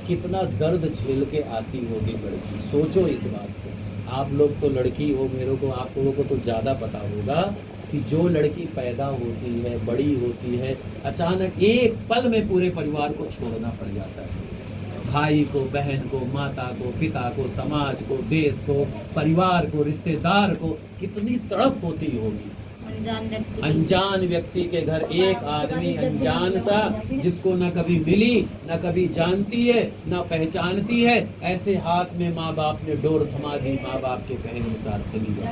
कितना दर्द झेल के आती होगी लड़की, सोचो इस बात को। आप लोग तो लड़की हो, मेरे को, आप लोगों को तो ज़्यादा पता होगा कि जो लड़की पैदा होती है, बड़ी होती है, अचानक एक पल में पूरे परिवार को छोड़ना पड़ जाता है। भाई को, बहन को, माता को, पिता को, समाज को, देश को, परिवार को, रिश्तेदार को, कितनी तड़प होती होगी। अनजान व्यक्ति के घर एक आदमी अनजान सा, जिसको न कभी मिली, न कभी जानती है, न पहचानती है, ऐसे हाथ में माँ बाप ने डोर थमा दी, माँ बाप के कहने साथ चली गई।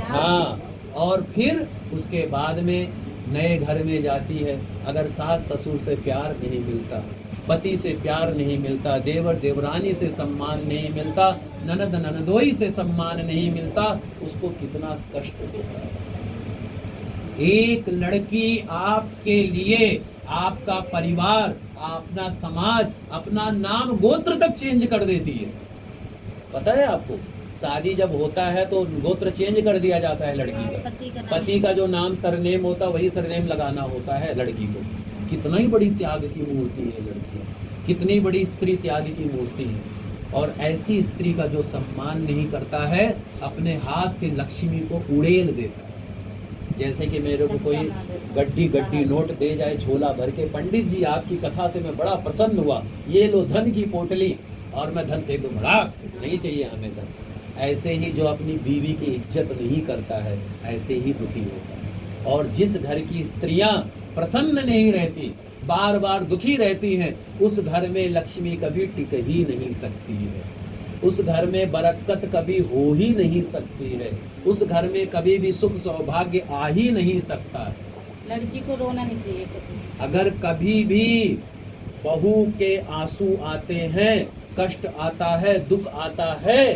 हाँ, और फिर उसके बाद में नए घर में जाती है, अगर सास ससुर से प्यार नहीं मिलता, पति से प्यार नहीं मिलता, देवर देवरानी से सम्मान नहीं मिलता, ननद ननदोई से सम्मान नहीं मिलता, उसको कितना कष्ट होता है। एक लड़की आपके लिए आपका परिवार, अपना समाज, अपना नाम गोत्र तक चेंज कर देती है। पता है आपको, शादी जब होता है तो गोत्र चेंज कर दिया जाता है लड़की का। पति का जो नाम सरनेम होता वही सरनेम लगाना होता है लड़की को। कितना ही बड़ी त्याग की मूर्ति है लड़की, कितनी बड़ी स्त्री त्याग की मूर्ति है। और ऐसी स्त्री का जो सम्मान नहीं करता है, अपने हाथ से लक्ष्मी को उड़ेल देता है। जैसे कि मेरे को कोई गड्डी गड्डी नोट दे जाए झोला भर के, पंडित जी आपकी कथा से मैं बड़ा प्रसन्न हुआ, ये लो धन की पोटली, और मैं धन फेंक दूं भड़ाक से, नहीं चाहिए हमें धन। ऐसे ही जो अपनी बीवी की इज्जत नहीं करता है, ऐसे ही दुखी होता है। और जिस घर की स्त्रियां प्रसन्न नहीं रहती, बार बार दुखी रहती हैं, उस घर में लक्ष्मी कभी टिक ही नहीं सकती है, उस घर में बरकत कभी हो ही नहीं सकती है, उस घर में कभी भी सुख सौभाग्य आ ही नहीं सकता। लड़की को रोना नहीं चाहिए कभी। अगर कभी भी बहू के आंसू आते हैं, कष्ट आता है, दुख आता है,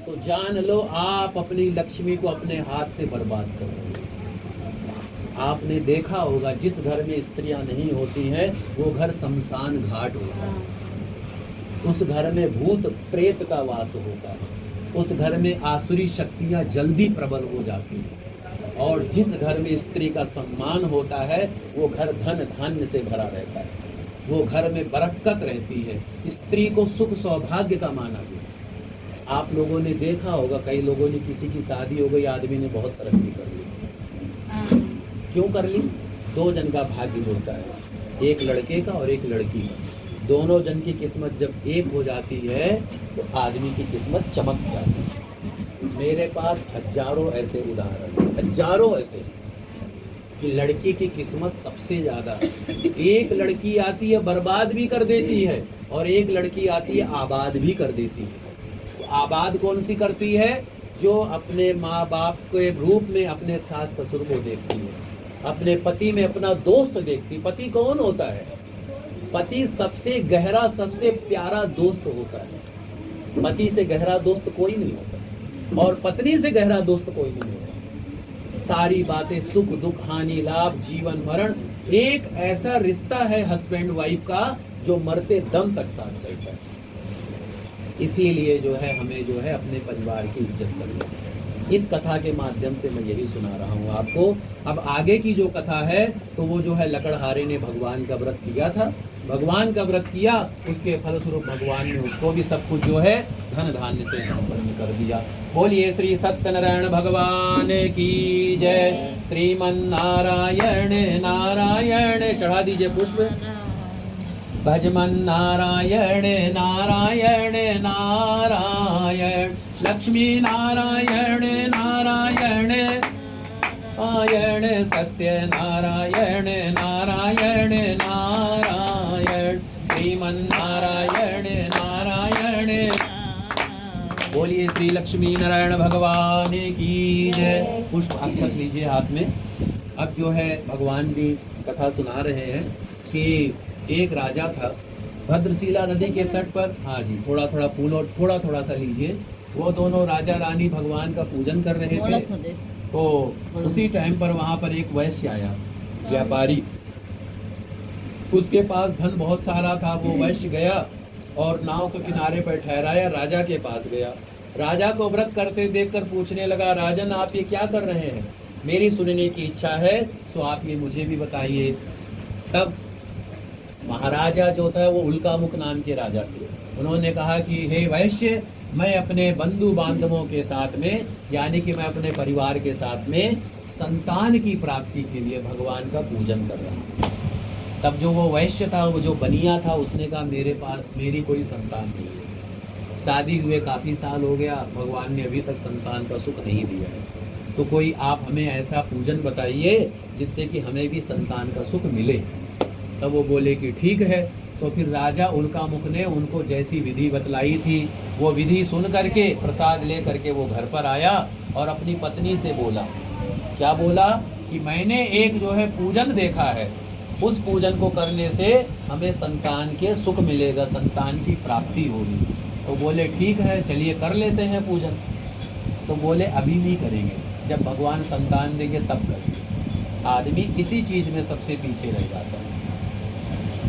तो जान लो आप अपनी लक्ष्मी को अपने हाथ से बर्बाद कर रहे हो। आपने देखा होगा जिस घर में स्त्रियां नहीं होती हैं, वो घर शमशान घाट होता है। उस घर में भूत प्रेत का वास होता है, उस घर में आसुरी शक्तियां जल्दी प्रबल हो जाती हैं। और जिस घर में स्त्री का सम्मान होता है, वो घर धन धान्य से भरा रहता है, वो घर में बरकत रहती है, स्त्री को सुख सौभाग्य का माना गया। आप लोगों ने देखा होगा, कई लोगों ने, किसी की शादी हो गई, आदमी ने बहुत तरक्की कर ली। क्यों कर ली? दो जन का भाग्य होता है, एक लड़के का और एक लड़की का। दोनों जन की किस्मत जब एक हो जाती है तो आदमी की किस्मत चमक जाती है। मेरे पास हजारों ऐसे उदाहरण, हजारों ऐसे, कि लड़की की किस्मत सबसे ज़्यादा। एक लड़की आती है बर्बाद भी कर देती है, और एक लड़की आती है आबाद भी कर देती है। तो आबाद कौन सी करती है? जो अपने माँ बाप के रूप में अपने सास ससुर को देखती है, अपने पति में अपना दोस्त देखती। पति कौन होता है? पति सबसे गहरा, सबसे प्यारा दोस्त होता है। पति से गहरा दोस्त कोई नहीं होता, और पत्नी से गहरा दोस्त कोई नहीं होता। सारी बातें, सुख दुख, हानि लाभ, जीवन मरण, एक ऐसा रिश्ता है हस्बैंड वाइफ का जो मरते दम तक साथ चलता है। इसीलिए जो है हमें जो है अपने परिवार की इज्जत करनी है। इस कथा के माध्यम से मैं यही सुना रहा हूँ आपको। अब आगे की जो कथा है, तो वो जो है लकड़हारे ने भगवान का व्रत किया था, भगवान का व्रत किया, उसके फलस्वरूप भगवान ने उसको भी सब कुछ जो है धन धान्य से संपन्न कर दिया। बोलिए श्री सत्यनारायण भगवान की जय। श्रीमन नारायण नारायण, चढ़ा दीजिए पुष्प। भजमन नारायण नारायण नारायण, लक्ष्मी नारायण नारायण आयण, सत्य नारायण नारायण नारायण, श्रीमन नारायण नारायण। बोलिए श्री लक्ष्मी नारायण भगवान की जय। पुष्प अक्षत लीजिए हाथ में। अब जो है भगवान जी कथा सुना रहे हैं कि एक राजा था भद्रशिला नदी के तट पर। हाँ जी, थोड़ा थोड़ा फूल और थोड़ा थोड़ा सा लीजिए। वो दोनों राजा रानी भगवान का पूजन कर रहे थे। तो उसी टाइम पर वहाँ पर एक वैश्य आया, व्यापारी, उसके पास धन बहुत सारा था। वो वैश्य गया और नाव के किनारे पर ठहराया, राजा के पास गया। राजा को व्रत करते देखकर पूछने लगा, राजन आप ये क्या कर रहे हैं? मेरी सुनने की इच्छा है, सो आप ये मुझे भी बताइए। तब महाराजा जो था वो उल्कामुख नाम के राजा थे। उन्होंने कहा कि हे वैश्य, मैं अपने बंधु बांधवों के साथ में, यानी कि मैं अपने परिवार के साथ में संतान की प्राप्ति के लिए भगवान का पूजन कर रहा हूँ। तब जो वो वैश्य था, वो जो बनिया था, उसने कहा मेरे पास मेरी कोई संतान नहीं है, शादी हुए काफ़ी साल हो गया, भगवान ने अभी तक संतान का सुख नहीं दिया है, तो कोई आप हमें ऐसा पूजन बताइए जिससे कि हमें भी संतान का सुख मिले। तब वो बोले कि ठीक है। तो फिर राजा उल्कामुख ने उनको जैसी विधि बतलाई थी, वो विधि सुन करके प्रसाद ले करके वो घर पर आया और अपनी पत्नी से बोला, क्या बोला कि मैंने एक जो है पूजन देखा है, उस पूजन को करने से हमें संतान के सुख मिलेगा, संतान की प्राप्ति होगी। तो बोले ठीक है, चलिए कर लेते हैं पूजन। तो बोले अभी नहीं करेंगे, जब भगवान संतान देंगे तब करेंगे। आदमी इसी चीज़ में सबसे पीछे रह जाता है।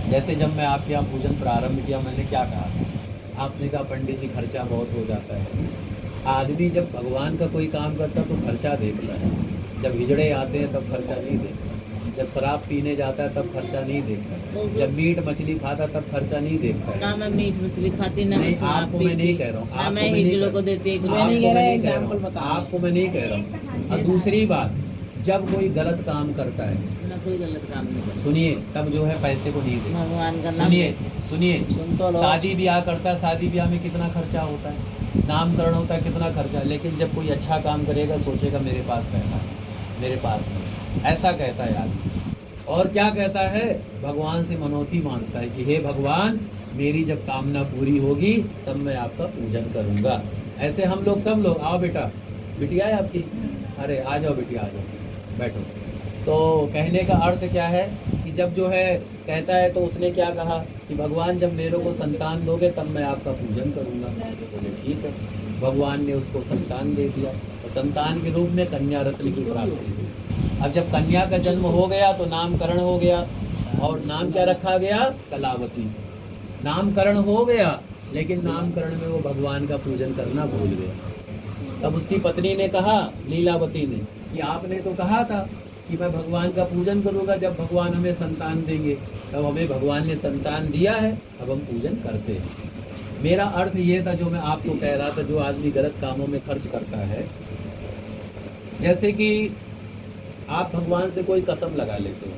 जैसे जब मैं आपके यहाँ पूजन प्रारंभ किया, मैंने क्या कहा, आपने कहा पंडित जी खर्चा बहुत हो जाता है। आदमी जब भगवान का कोई काम करता तो खर्चा देखता है, जब हिजड़े आते हैं तब खर्चा नहीं देखता, जब शराब पीने जाता है तब खर्चा नहीं देखता है, जब मीट मछली खाता तब खर्चा नहीं देखता है। ना मैं मीट मछली खाती, ना नहीं, आपको मैं नहीं कह रहा हूँ, ना मैं हिजड़ों को देती, आपको मैं नहीं कह रहा हूँ। और दूसरी बात, जब कोई गलत काम करता है, ना कोई गलत काम नहीं करता, सुनिए, तब जो है पैसे को नहीं देता। भगवान का नाम सुनिए, सुन तो लो। शादी ब्याह करता है, शादी ब्याह में कितना खर्चा होता है, नामकरण होता है, कितना खर्चा, लेकिन जब कोई अच्छा काम करेगा सोचेगा मेरे पास पैसा है, मेरे पास नहीं, ऐसा कहता है आदमी। और क्या कहता है, भगवान से मनौती मांगता है कि हे भगवान, मेरी जब कामना पूरी होगी तब मैं आपका पूजन करूंगा। ऐसे हम लोग सब लोग, आओ बेटा, बिटिया है आपकी, अरे आ जाओ बिटिया, आ जाओ, बैठो। तो कहने का अर्थ क्या है कि जब जो है कहता है, तो उसने क्या कहा कि भगवान जब मेरे को संतान दोगे तब मैं आपका पूजन करूंगा। बोले ठीक है, भगवान ने उसको संतान दे दिया, तो संतान के रूप में कन्या रत्न की प्राप्ति हुई। अब जब कन्या का जन्म हो गया तो नामकरण हो गया, और नाम क्या रखा गया, कलावती। नामकरण हो गया, लेकिन नामकरण में वो भगवान का पूजन करना भूल गया। तब उसकी पत्नी ने कहा, लीलावती ने, कि आपने तो कहा था कि मैं भगवान का पूजन करूंगा जब भगवान हमें संतान देंगे, तब हमें भगवान ने संतान दिया है, अब हम पूजन करते हैं। मेरा अर्थ ये था जो मैं आपको कह रहा था, जो आदमी गलत कामों में खर्च करता है, जैसे कि आप भगवान से कोई कसम लगा लेते हो,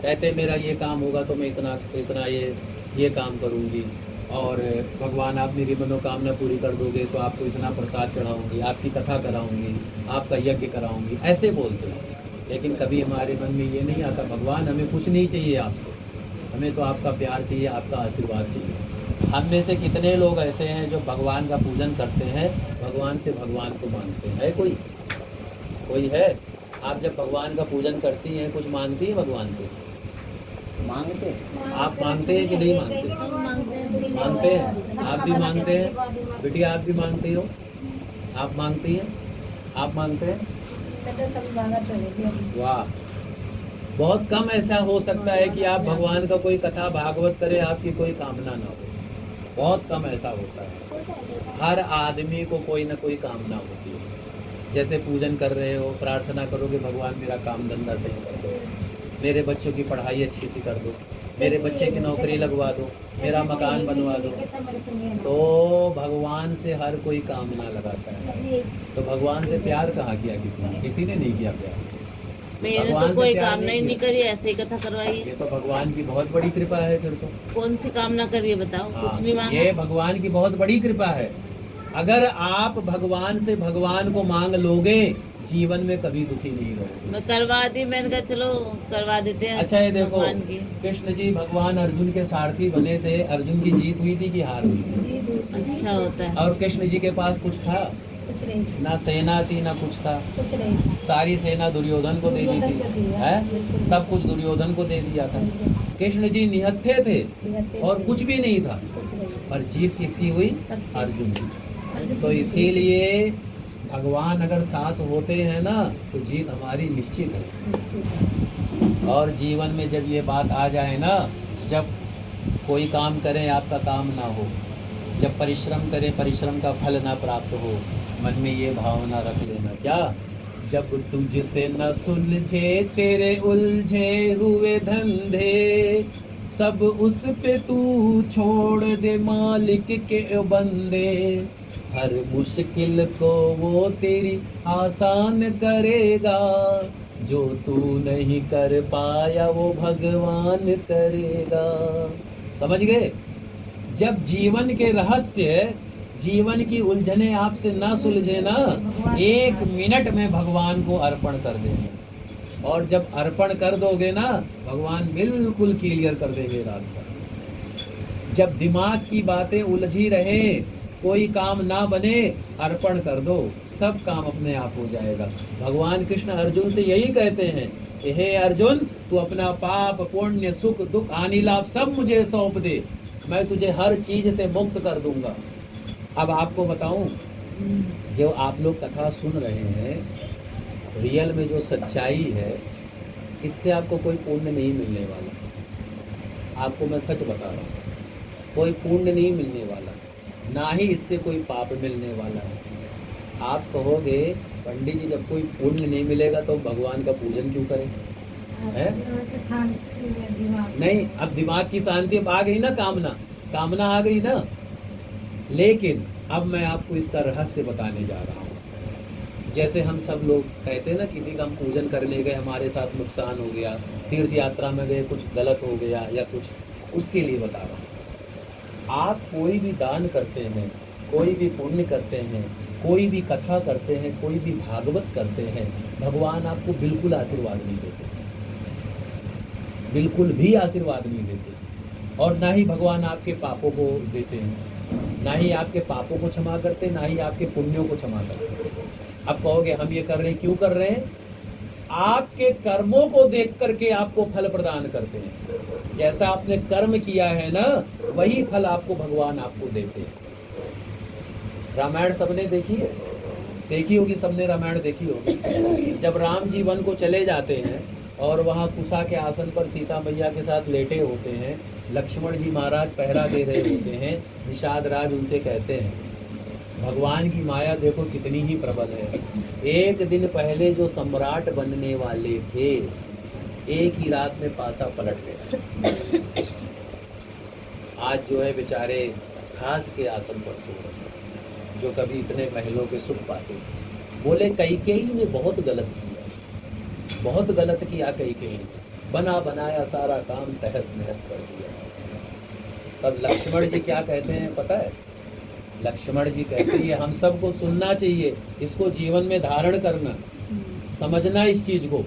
कहते मेरा ये काम होगा तो मैं इतना इतना ये काम करूंगी, और भगवान आप मेरी मनोकामना पूरी कर दोगे तो आपको इतना प्रसाद चढ़ाऊंगी, आपकी कथा कराऊंगी, आपका यज्ञ कराऊंगी, ऐसे बोलते हैं। लेकिन कभी हमारे मन में ये नहीं आता, भगवान हमें कुछ नहीं चाहिए आपसे, हमें तो आपका प्यार चाहिए, आपका आशीर्वाद चाहिए। हम में से कितने लोग ऐसे हैं जो भगवान का पूजन करते हैं, भगवान से भगवान को मांगते हैं? है कोई है? आप जब भगवान का पूजन करती हैं, कुछ मांगती हैं भगवान से? मांगते, आप मांगते हैं कि नहीं मांगते? मांगते हैं, आप भी मांगते हैं, बिटिया आप भी मांगती हो, आप मांगती हैं, आप मांगते हैं? वाह, बहुत कम ऐसा हो सकता है कि आप भगवान का कोई कथा भागवत करें, आपकी कोई कामना ना हो, बहुत कम ऐसा होता है। हर आदमी को कोई ना कोई कामना होती है। जैसे पूजन कर रहे हो, प्रार्थना करोगे भगवान मेरा काम धंधा सही कर दो, मेरे बच्चों की पढ़ाई अच्छी सी कर दो, मेरे बच्चे की नौकरी लगवा दो, मेरा मकान बनवा दो, तो भगवान से हर कोई कामना लगाता है। तो भगवान से प्यार कहाँ किया किसी ने नहीं किया प्यार। मैंने तो कोई कामना ही नहीं करी, ऐसे ही कथा करवाई। ये तो भगवान की बहुत बड़ी कृपा है। फिर तो कौन सी कामना करिए बताओ? कुछ नहीं मांगा। ये भगवान की बहुत बड़ी कृपा है। अगर आप भगवान से भगवान को मांग लोगे, जीवन में कभी दुखी नहीं रहोगे। मैं करवा दी, मैंने कहा चलो करवा देते हैं। अच्छा ये देखो, भगवान की। कृष्ण जी भगवान अर्जुन के सारथी बने थे। अर्जुन की जीत हुई थी कि हार हुई थी? अच्छा होता है। और कृष्ण जी के पास कुछ था? कुछ नहीं, ना सेना थी ना कुछ था। कुछ नहीं, सारी सेना दुर्योधन को दे दी थी, है? सब कुछ दुर्योधन को दे दिया था। कृष्ण जी निहत्थे थे और कुछ भी नहीं था, कुछ नहीं। पर जीत किसकी हुई? सबसे। अर्जुन की। तो इसीलिए भगवान अगर साथ होते हैं ना तो जीत हमारी निश्चित है। और जीवन में जब ये बात आ जाए ना, जब कोई काम करें आपका काम ना हो, जब परिश्रम करें परिश्रम का फल ना प्राप्त हो, मन में ये भावना रख लेना क्या, जब तुझसे न सुलझे तेरे उलझे हुए धंधे, सब उस पे तू छोड़ दे मालिक के बंदे, हर मुश्किल को वो तेरी आसान करेगा, जो तू नहीं कर पाया वो भगवान करेगा। समझ गए? जब जीवन के रहस्य, जीवन की उलझने आपसे ना सुलझे ना, 1 मिनट में भगवान को अर्पण कर देना। और जब अर्पण कर दोगे ना, भगवान बिल्कुल क्लियर कर देंगे रास्ता। जब दिमाग की बातें उलझी रहे, कोई काम ना बने, अर्पण कर दो, सब काम अपने आप हो जाएगा। भगवान कृष्ण अर्जुन से यही कहते हैं कि हे अर्जुन, तू अपना पाप पुण्य सुख दुख हानि लाभ सब मुझे सौंप दे, मैं तुझे हर चीज से मुक्त कर दूंगा। अब आपको बताऊं, जो आप लोग कथा सुन रहे हैं, रियल में जो सच्चाई है, इससे आपको कोई पुण्य नहीं मिलने वाला। आपको मैं सच बता रहा हूँ, कोई पुण्य नहीं मिलने वाला, ना ही इससे कोई पाप मिलने वाला है। आप कहोगे पंडित जी जब कोई पुण्य नहीं मिलेगा तो भगवान का पूजन क्यों करें? है? नहीं, अब दिमाग की शांति अब आ गई ना, कामना आ गई ना। लेकिन अब मैं आपको इसका रहस्य बताने जा रहा हूँ। जैसे हम सब लोग कहते हैं ना, किसी का हम पूजन करने गए, हमारे साथ नुकसान हो गया, तीर्थ यात्रा में गए कुछ गलत हो गया या कुछ, उसके लिए बता रहा हूँ। आप कोई भी दान करते हैं, कोई भी पुण्य करते हैं, कोई भी कथा करते हैं, कोई भी भागवत करते हैं, भगवान आपको बिल्कुल आशीर्वाद नहीं देते, बिल्कुल भी आशीर्वाद नहीं देते। और ना ही भगवान आपके पापों को देते हैं, ना ही आपके पापों को क्षमा करते, ना ही आपके पुण्यों को क्षमा करते। अब कहोगे हम ये कर रहे हैं, क्यों कर रहे हैं? आपके कर्मों को देख करके आपको फल प्रदान करते हैं। जैसा आपने कर्म किया है ना, वही फल आपको भगवान आपको देते हैं। रामायण सबने देखी है, देखी होगी सबने, रामायण देखी होगी। जब राम जी वन को चले जाते हैं और वहाँ कुशा के आसन पर सीता मैया के साथ लेटे होते हैं, लक्ष्मण जी महाराज पहरा दे रहे होते हैं, निषाद राज उनसे कहते हैं भगवान की माया देखो कितनी ही प्रबल है। एक दिन पहले जो सम्राट बनने वाले थे, एक ही रात में पासा पलट गया। आज जो है बेचारे घास के आसन पर सो रहे हैं, जो कभी इतने महलों के सुख पाते। बोले कैकेयी ने बहुत गलत किया, बहुत गलत किया कैकेयी, बना बनाया सारा काम तहस नहस कर दिया। तब लक्ष्मण जी क्या कहते हैं पता है? लक्ष्मण जी कहते हैं हम सबको सुनना चाहिए, इसको जीवन में धारण करना, समझना इस चीज को।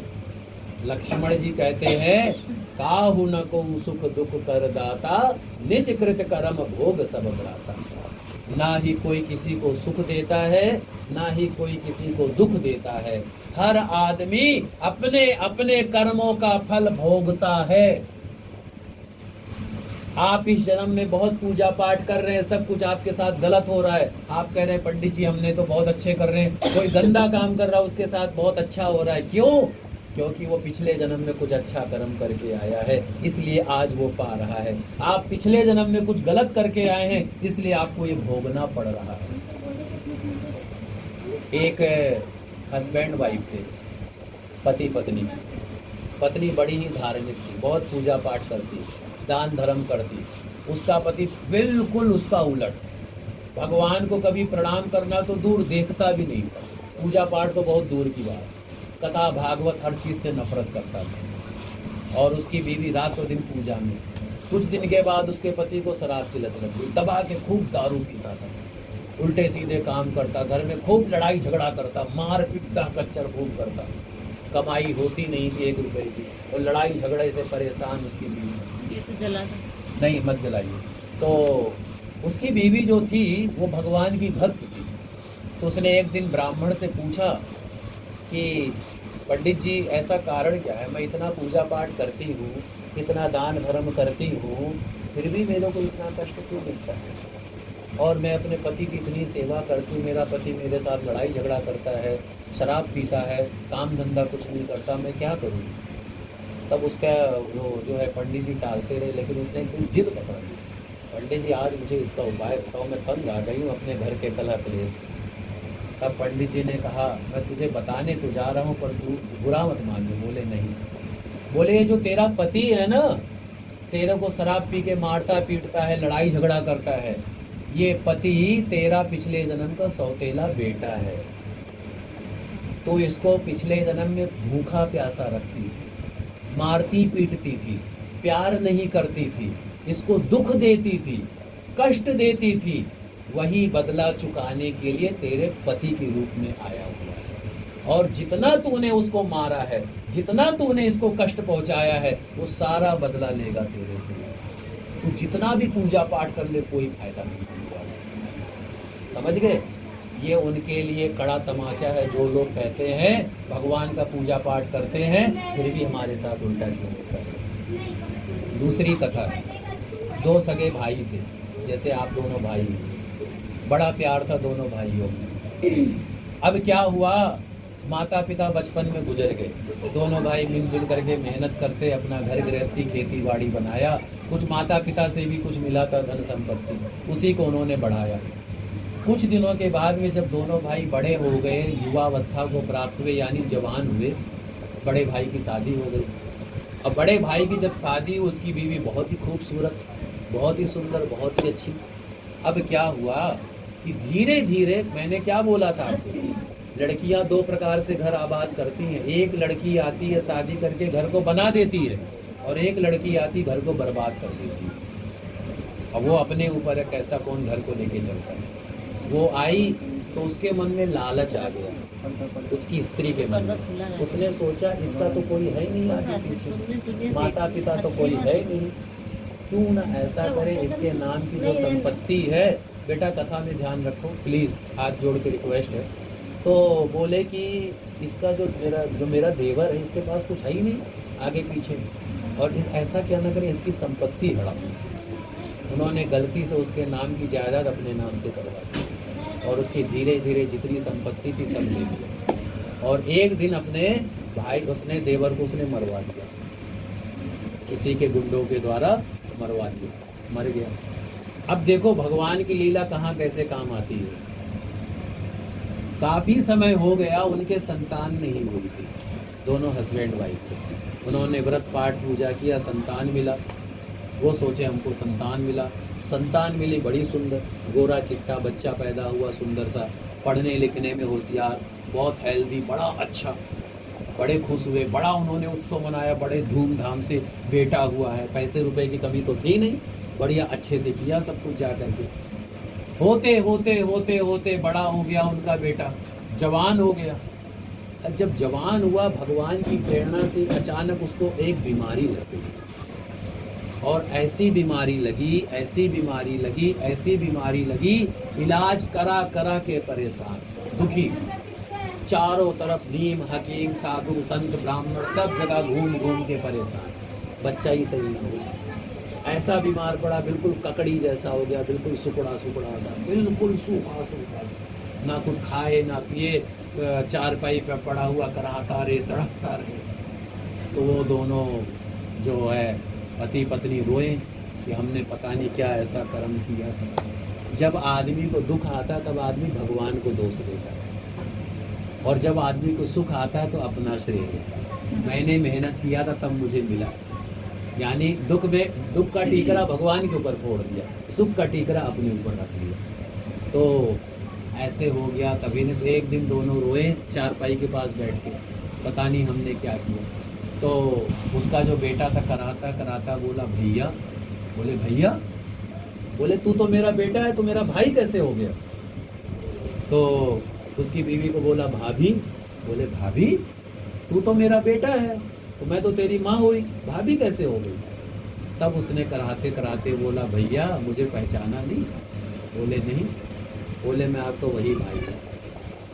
लक्ष्मण जी कहते हैं काहु न को सुख दुख कर दाता, निज कृत कर्म भोग सब भ्राता। ना ही कोई किसी को सुख देता है, ना ही कोई किसी को दुख देता है। हर आदमी अपने अपने कर्मों का फल भोगता है। आप इस जन्म में बहुत पूजा पाठ कर रहे हैं, सब कुछ आपके साथ गलत हो रहा है। आप कह रहे हैं पंडित जी हमने तो बहुत अच्छे कर रहे हैं, कोई गंदा काम कर रहा है उसके साथ बहुत अच्छा हो रहा है। क्यों? क्योंकि वो पिछले जन्म में कुछ अच्छा कर्म करके आया है, इसलिए आज वो पा रहा है। आप पिछले जन्म में कुछ गलत करके आए हैं, इसलिए आपको ये भोगना पड़ रहा है। एक हस्बैंड वाइफ थे, पति पत्नी। पत्नी बड़ी ही धार्मिक थी, बहुत पूजा पाठ करती, दान धर्म करती। उसका पति बिल्कुल उसका उलट, भगवान को कभी प्रणाम करना तो दूर, देखता भी नहीं था, पूजा पाठ तो बहुत दूर की बात, कथा भागवत हर चीज से नफरत करता था। और उसकी बीवी रातों दिन पूजा में। कुछ दिन के बाद उसके पति को शराब की लत लग गई, दबा के खूब दारू पीता था, उल्टे सीधे काम करता, घर में खूब लड़ाई झगड़ा करता, मार पीटता, कच्चर खूब करता। कमाई होती नहीं थी 1 रुपए की, और लड़ाई झगड़े से परेशान उसकी बीवी। ये तो जला नहीं मत जलाइए। तो उसकी बीवी जो थी वो भगवान की भक्त थी। तो उसने एक दिन ब्राह्मण से पूछा कि पंडित जी ऐसा कारण क्या है, मैं इतना पूजा पाठ करती हूँ, इतना दान धर्म करती हूँ, फिर भी मेरे को इतना कष्ट क्यों मिलता है? और मैं अपने पति की इतनी सेवा करती हूँ, मेरा पति मेरे साथ लड़ाई झगड़ा करता है, शराब पीता है, काम धंधा कुछ नहीं करता, मैं क्या करूँ। तब उसका वो जो है पंडित जी टालते रहे, लेकिन उसने कोई जिद पकड़ ली। पंडित जी आज मुझे इसका उपाय बताओ, मैं तंग आ गई हूँ अपने घर के कलह क्लेश। तब पंडित जी ने कहा मैं तुझे बताने तो जा रहा हूँ पर तू बुरा मत मानिए। बोले नहीं। बोले जो तेरा पति है ना, तेरे को शराब पी के मारता पीटता है, लड़ाई झगड़ा करता है, ये पति तेरा पिछले जन्म का सौतेला बेटा है। तो इसको पिछले जन्म में भूखा प्यासा रखती थी, मारती पीटती थी, प्यार नहीं करती थी, इसको दुख देती थी, कष्ट देती थी। वही बदला चुकाने के लिए तेरे पति के रूप में आया हुआ है। और जितना तूने उसको मारा है, जितना तूने इसको कष्ट पहुंचाया है, वो सारा बदला लेगा तेरे से। तू जितना भी पूजा पाठ कर ले कोई फायदा नहीं होगा। समझ गए। ये उनके लिए कड़ा तमाचा है जो लोग कहते हैं भगवान का पूजा पाठ करते हैं फिर भी हमारे साथ उल्टा क्यों होता है। दूसरी कथा, दो सगे भाई थे, जैसे आप दोनों भाई, बड़ा प्यार था दोनों भाइयों में। अब क्या हुआ, माता पिता बचपन में गुजर गए, दोनों भाई मिलजुल करके मेहनत करते, अपना घर गृहस्थी खेती बाड़ी बनाया, कुछ माता पिता से भी कुछ मिला था धन संपत्ति, उसी को उन्होंने बढ़ाया। कुछ दिनों के बाद में जब दोनों भाई बड़े हो गए, युवावस्था को प्राप्त हुए यानी जवान हुए, बड़े भाई की शादी हो गई। अब बड़े भाई की जब शादी हुई, उसकी बीवी बहुत ही खूबसूरत, बहुत ही सुंदर, बहुत ही अच्छी। अब क्या हुआ कि धीरे धीरे, मैंने क्या बोला था आपको, लड़कियां दो प्रकार से घर आबाद करती हैं। एक लड़की आती है शादी करके घर को बना देती है, और एक लड़की आती घर को बर्बाद कर देती है। अब वो अपने ऊपर है कैसा कौन घर को लेके चलता है। वो आई तो उसके मन में लालच आ गया, उसकी स्त्री के मन में। उसने सोचा इसका तो कोई है नहीं आगे पीछे, माता पिता तो कोई है नहीं, क्यों ना ऐसा करे, इसके नाम की जो संपत्ति है, बेटा कथा में ध्यान रखो प्लीज़, हाथ जोड़ के रिक्वेस्ट है। तो बोले कि इसका जो मेरा देवर है, इसके पास कुछ है ही नहीं आगे पीछे, और ऐसा क्या ना करे, इसकी संपत्ति हड़प। उन्होंने गलती से उसके नाम की जायदाद अपने नाम से करवा दी, और उसकी धीरे धीरे जितनी संपत्ति थी सब ले ली। और एक दिन अपने भाई, उसने देवर को उसने मरवा दिया, किसी के गुंडों के द्वारा मरवा दिया, मर गया। अब देखो भगवान की लीला कहाँ कैसे काम आती है। काफी समय हो गया, उनके संतान नहीं हुई थी, दोनों हस्बैंड वाइफ थे। उन्होंने व्रत पाठ पूजा किया, संतान मिला। वो सोचे हमको संतान मिला, संतान मिली बड़ी सुंदर, गोरा चिट्टा बच्चा पैदा हुआ, सुंदर सा, पढ़ने लिखने में होशियार, बहुत हेल्दी, बड़ा अच्छा। बड़े खुश हुए, बड़ा उन्होंने उत्सव मनाया, बड़े धूमधाम से बेटा हुआ है, पैसे रुपए की कमी तो थी नहीं, बढ़िया अच्छे से किया सब कुछ जा करके। होते होते होते होते बड़ा हो गया उनका बेटा, जवान हो गया। जब जवान हुआ, भगवान की प्रेरणा से अचानक उसको एक बीमारी लग गई, और ऐसी बीमारी लगी, ऐसी बीमारी लगी, ऐसी बीमारी लगी, इलाज करा करा के परेशान, दुखी, चारों तरफ नीम हकीम साधु संत ब्राह्मण सब जगह घूम घूम के परेशान, बच्चा ही सही नहीं हुआ। ऐसा बीमार पड़ा, बिल्कुल ककड़ी जैसा हो गया, बिल्कुल सुकड़ा सुकड़ा सा, बिल्कुल सूखा सूखा सा, ना कुछ खाए ना पिए, चारपाई पे पड़ा हुआ कराहता रहे, तड़पता रहे। तो वो दोनों जो है पति पत्नी रोए कि हमने पता नहीं क्या ऐसा कर्म किया था। जब आदमी को दुख आता तब आदमी भगवान को दोष देता है, और जब आदमी को सुख आता है तो अपना श्रेय देता है। मैंने मेहनत किया था तब मुझे मिला, यानी दुख का टीकरा भगवान के ऊपर फोड़ दिया, सुख का टीकरा अपने ऊपर रख दिया। तो ऐसे हो गया। कभी न एक दिन दोनों रोए चारपाई के पास बैठ के, पता नहीं हमने क्या किया। तो उसका जो बेटा था कराता कराता बोला भैया, बोले भैया, बोले तू तो मेरा बेटा है, तो मेरा भाई कैसे हो गया। तो उसकी बीवी को बोला भाभी, बोले भाभी तू तो मेरा बेटा है, तो मैं तो तेरी माँ हुई, भाभी कैसे हो गई। तब उसने कराते कराते बोला भैया मुझे पहचाना नहीं। बोले नहीं। बोले मैं आपको वही भाई हूँ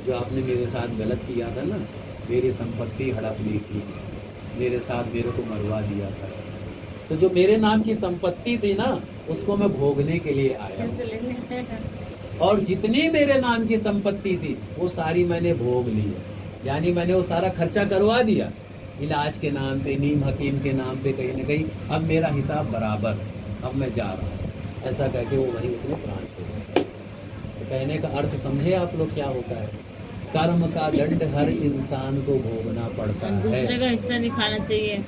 जो आपने मेरे साथ गलत किया था ना, मेरी संपत्ति हड़प ली थी, मेरे साथ मेरे को मरवा दिया था। तो जो मेरे नाम की संपत्ति थी ना, उसको मैं भोगने के लिए आया हूँ। कैसे लेने और जितनी मेरे नाम की संपत्ति थी वो सारी मैंने भोग ली है, यानी मैंने वो सारा खर्चा करवा दिया इलाज के नाम पे, नीम हकीम के नाम पे, कहीं ना कहीं अब मेरा हिसाब बराबर, अब मैं जा रहा हूँ, ऐसा कह के वो वहीं उसने प्राण छोड़ दिया। तो कहने का अर्थ समझे आप लोग क्या होता है? कर्म का दंड हर इंसान को भोगना पड़ता दूसरे है। का हिस्सा नहीं खाना चाहिए।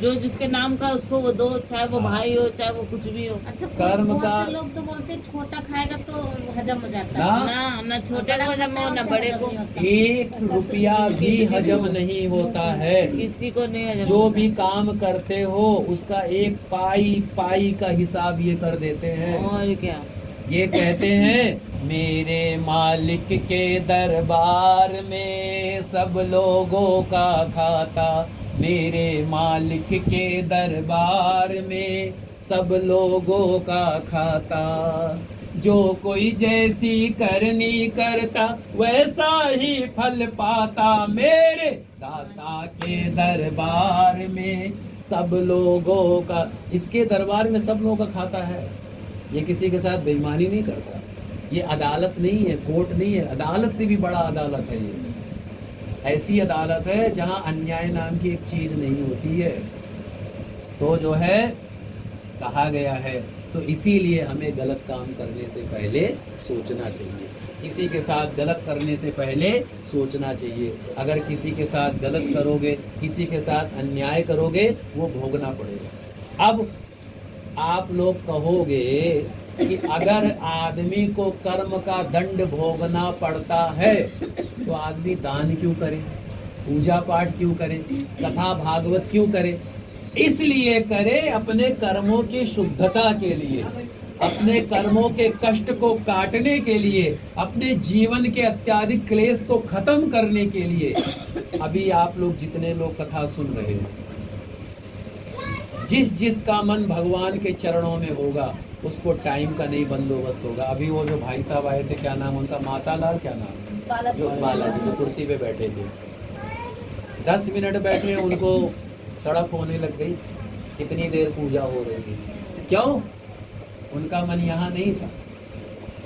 जो जिसके नाम का उसको वो दो, चाहे वो भाई हो चाहे वो कुछ भी हो। अच्छा, कर्म बहुत का- से लोग तो बोलते हैं छोटा खाएगा तो हजम हो जाता ना। है। ना छोटे को हजम हो ना बड़े को, 1 रुपया भी हजम नहीं होता है। किसी को नहीं हजम जो होता। भी काम करते हो उसका 1 पाई पाई का हिसाब ये कर देते हैं। और क्या, ये कहते हैं मेरे मालिक के दरबार में सब लोगों का खाता, मेरे मालिक के दरबार में सब लोगों का खाता, जो कोई जैसी करनी करता वैसा ही फल पाता, मेरे दाता के दरबार में सब लोगों का, इसके दरबार में सब लोगों का खाता है। ये किसी के साथ बेईमानी नहीं करता, ये अदालत नहीं है, कोर्ट नहीं है, अदालत से भी बड़ा अदालत है ये। ऐसी अदालत है जहां अन्याय नाम की एक चीज नहीं होती है। तो जो है कहा गया है, तो इसीलिए हमें गलत काम करने से पहले सोचना चाहिए, किसी के साथ गलत करने से पहले सोचना चाहिए। अगर किसी के साथ गलत करोगे, किसी के साथ अन्याय करोगे, वो भोगना पड़ेगा। अब आप लोग कहोगे कि अगर आदमी को कर्म का दंड भोगना पड़ता है तो आदमी दान क्यों करे, पूजा पाठ क्यों करे, कथा भागवत क्यों करे? इसलिए करे अपने कर्मों की शुद्धता के लिए, अपने कर्मों के कष्ट को काटने के लिए, अपने जीवन के अत्याधिक क्लेश को खत्म करने के लिए। अभी आप लोग जितने लोग कथा सुन रहे हो, जिसका मन भगवान के चरणों में होगा उसको टाइम का नहीं बंदोबस्त होगा। अभी वो जो भाई साहब आए थे, क्या नाम उनका, मातालाल, क्या नाम, जो बालाजी जो कुर्सी पे बैठे थे, 10 मिनट बैठे, उनको तड़प होने लग गई, कितनी देर पूजा हो रही थी। क्यों? उनका मन यहाँ नहीं था,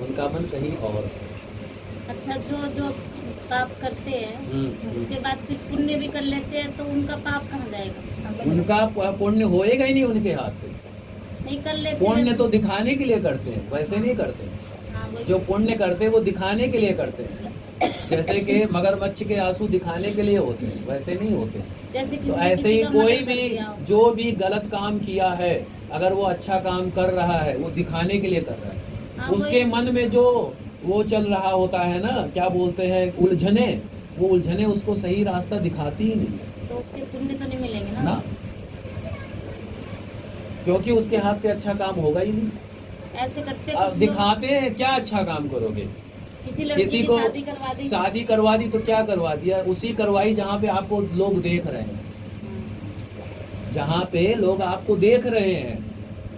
उनका मन कहीं और था। अच्छा, जो पाप करते हैं उसके बाद फिर पुण्य भी कर लेते हैं तो उनका पाप कहाँ जाएगा? उनका पुण्य होएगा ही नहीं उनके हाथ से। नहीं कर लेते पुण्य तो दिखाने के लिए करते हैं, वैसे नहीं करते। हाँ, वही। जो पुण्य करते हैं वो दिखाने के लिए करते हैं, जैसे कि मगरमच्छ के आंसू दिखाने के लिए होते हैं, वैसे नहीं होते। जैसे तो ऐसे ही कोई भी जो भी गलत काम किया है, अगर वो अच्छा काम कर रहा है वो दिखाने के लिए कर रहा है। हाँ, उसके वही। मन में जो वो चल रहा होता है ना, क्या बोलते हैं, उलझने, वो उलझने उसको सही रास्ता दिखाती ही नहीं तो उसके पुण्य तो नहीं मिलेंगे ना, ना, क्योंकि उसके हाथ से अच्छा काम होगा ही नहीं। ऐसे करते अब कुछ दिखाते हैं, क्या अच्छा काम करोगे? लोग किसी लड़की किसी की को शादी करवा दी। शादी करवा दी तो क्या करवा दिया? उसी करवाई जहाँ पे आपको लोग देख रहे हैं, जहाँ पे लोग आपको देख रहे हैं।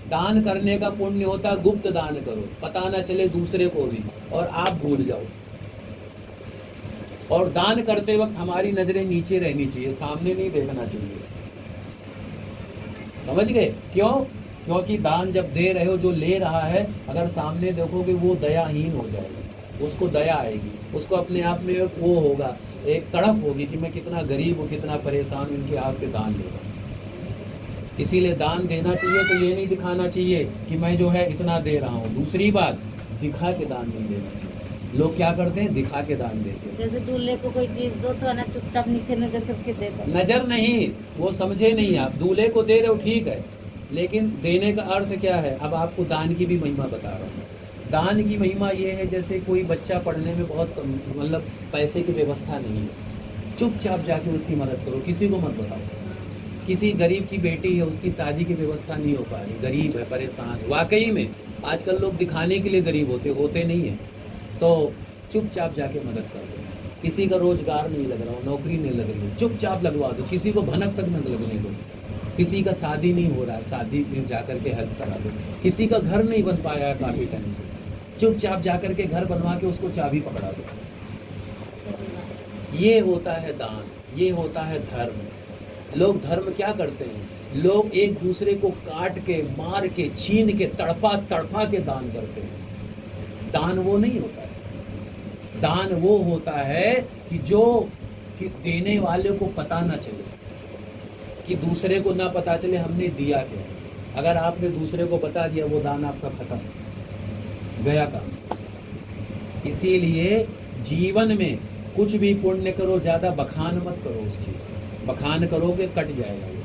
दान करने का पुण्य होता है गुप्त दान करो, पता ना चले दूसरे को भी, और आप भूल जाओ। और दान करते वक्त हमारी नजरें नीचे रहनी चाहिए, सामने नहीं देखना चाहिए। समझ गए? क्यों? क्योंकि दान जब दे रहे हो, जो ले रहा है अगर सामने देखोगे वो दयाहीन हो जाएगा, उसको दया आएगी, उसको अपने आप में वो होगा, एक तड़फ होगी कि मैं कितना गरीब हूँ, कितना परेशान हूँ, इनके हाथ से दान ले रहा हूँ। इसीलिए दान देना चाहिए तो ये नहीं दिखाना चाहिए कि मैं जो है इतना दे रहा हूँ। दूसरी बात, दिखा के दान नहीं देना चाहिए। लोग क्या करते हैं, दिखा के दान देते हैं। जैसे दूल्हे को कोई चीज दो तो है ना, चुपचाप नीचे नजर करके दे दो। नजर नहीं, वो समझे नहीं आप। दूल्हे को दे रहे हो ठीक है, लेकिन देने का अर्थ क्या है? अब आपको दान की भी महिमा बता रहा हूँ। दान की महिमा ये है, जैसे कोई बच्चा पढ़ने में बहुत मतलब पैसे की व्यवस्था नहीं है, चुपचाप जाके उसकी मदद करो, किसी को मत बताओ। किसी गरीब की बेटी है, उसकी शादी की व्यवस्था नहीं हो पा रही, गरीब है, परेशान है। वाकई में आजकल लोग दिखाने के लिए गरीब होते नहीं है, तो चुपचाप जाके मदद कर दो। किसी का रोजगार नहीं लग रहा हो, नौकरी नहीं लग रही हो, चुपचाप लगवा दो, किसी को भनक तक न लगने दो। किसी का शादी नहीं हो रहा है, शादी में जाकर के हेल्प करा दो। किसी का घर नहीं बन पाया है काफ़ी टाइम से, चुपचाप जाकर के घर बनवा के उसको चाबी पकड़ा दो। ये होता है दान, ये होता है धर्म, लोग धर्म क्या करते हैं? लोग एक दूसरे को काट के, मार के, छीन के, तड़पा तड़पा के दान करते हैं। दान वो नहीं होता है। दान वो होता है कि देने वाले को पता ना चले, कि दूसरे को ना पता चले हमने दिया क्या। अगर आपने दूसरे को बता दिया, वो दान आपका खत्म, गया काम से। इसीलिए जीवन में कुछ भी पुण्य करो, ज्यादा बखान मत करो उस चीज। बखान करोगे कट जाएगा ये।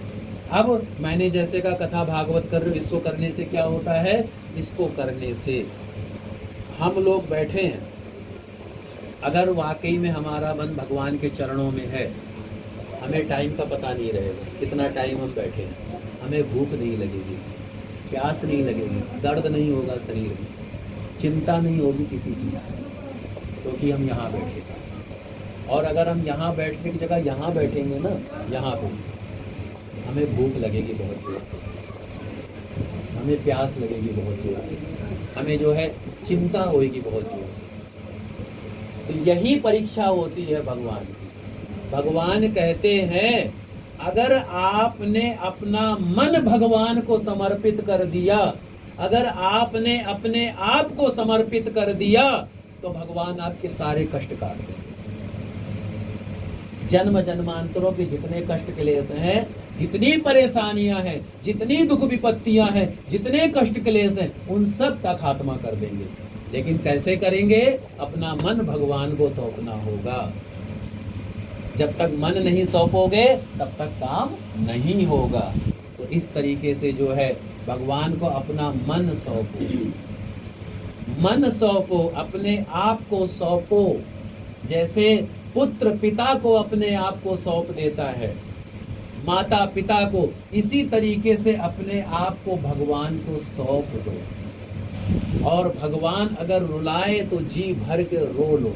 अब मैंने जैसे का कथा भागवत कर रहे हो, इसको करने से क्या होता है? इसको करने से हम लोग बैठे हैं, अगर वाकई में हमारा मन भगवान के चरणों में है, हमें टाइम का पता नहीं रहेगा कितना टाइम हम बैठे हैं। हमें भूख नहीं लगेगी, प्यास नहीं लगेगी, दर्द नहीं होगा शरीर में, चिंता नहीं होगी किसी चीज़ की, क्योंकि हम यहाँ बैठे हैं। और अगर हम यहाँ बैठने की जगह यहाँ बैठेंगे ना, यहाँ पे हमें भूख लगेगी बहुत जोर से, हमें प्यास लगेगी बहुत जोर से, हमें जो है चिंता होएगी बहुत जोर से। तो यही परीक्षा होती है भगवान की। भगवान कहते हैं अगर आपने अपना मन भगवान को समर्पित कर दिया, अगर आपने अपने आप को समर्पित कर दिया, तो भगवान आपके सारे कष्ट काट देंगे। जन्म जन्मांतरों के जितने कष्ट क्लेश हैं, जितनी परेशानियां हैं, जितनी दुख विपत्तियां हैं, जितने कष्ट क्लेश हैं, उन सब का खात्मा कर देंगे। लेकिन कैसे करेंगे? अपना मन भगवान को सौंपना होगा। जब तक मन नहीं सौंपोगे तब तक काम नहीं होगा। तो इस तरीके से जो है भगवान को अपना मन सौंपो, मन सौंपो, अपने आप को सौंपो। जैसे पुत्र पिता को अपने आप को सौंप देता है, माता पिता को, इसी तरीके से अपने आप को भगवान को सौंप दो। और भगवान अगर रुलाए तो जी भर के रो लो,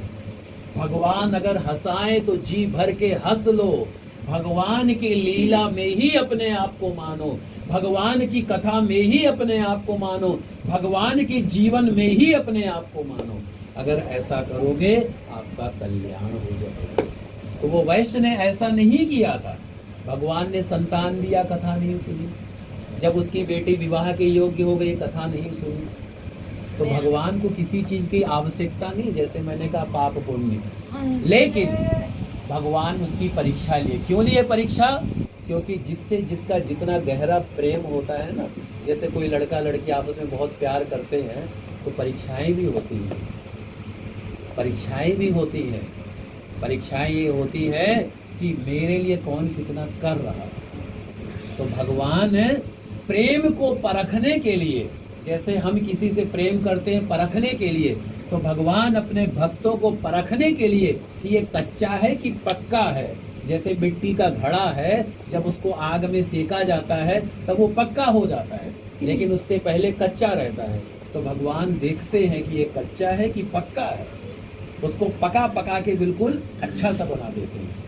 भगवान अगर हंसाए तो जी भर के हंस लो। भगवान की लीला में ही अपने आप को मानो, भगवान की कथा में ही अपने आप को मानो, भगवान के जीवन में ही अपने आप को मानो। अगर ऐसा करोगे आपका कल्याण हो जाएगा। तो वो वैश्य ने ऐसा नहीं किया था। भगवान ने संतान दिया, कथा नहीं सुनी। जब उसकी बेटी विवाह के योग्य हो गई, कथा नहीं सुनी। तो भगवान को किसी चीज की आवश्यकता नहीं, जैसे मैंने कहा पाप पुण्य। लेकिन भगवान उसकी परीक्षा लिए। क्यों लिए परीक्षा? क्योंकि जिसका जितना गहरा प्रेम होता है ना, जैसे कोई लड़का लड़की आपस में बहुत प्यार करते हैं, तो परीक्षाएं भी होती हैं। परीक्षाएं भी होती हैं। परीक्षाएं ये होती है कि मेरे लिए कौन कितना कर रहा है। तो भगवान प्रेम को परखने के लिए, जैसे हम किसी से प्रेम करते हैं परखने के लिए, तो भगवान अपने भक्तों को परखने के लिए कि ये कच्चा है कि पक्का है। जैसे मिट्टी का घड़ा है, जब उसको आग में सेका जाता है तब वो पक्का हो जाता है, लेकिन उससे पहले कच्चा रहता है। तो भगवान देखते हैं कि ये कच्चा है कि पक्का है, उसको पका पका के बिल्कुल अच्छा सा बना देते हैं।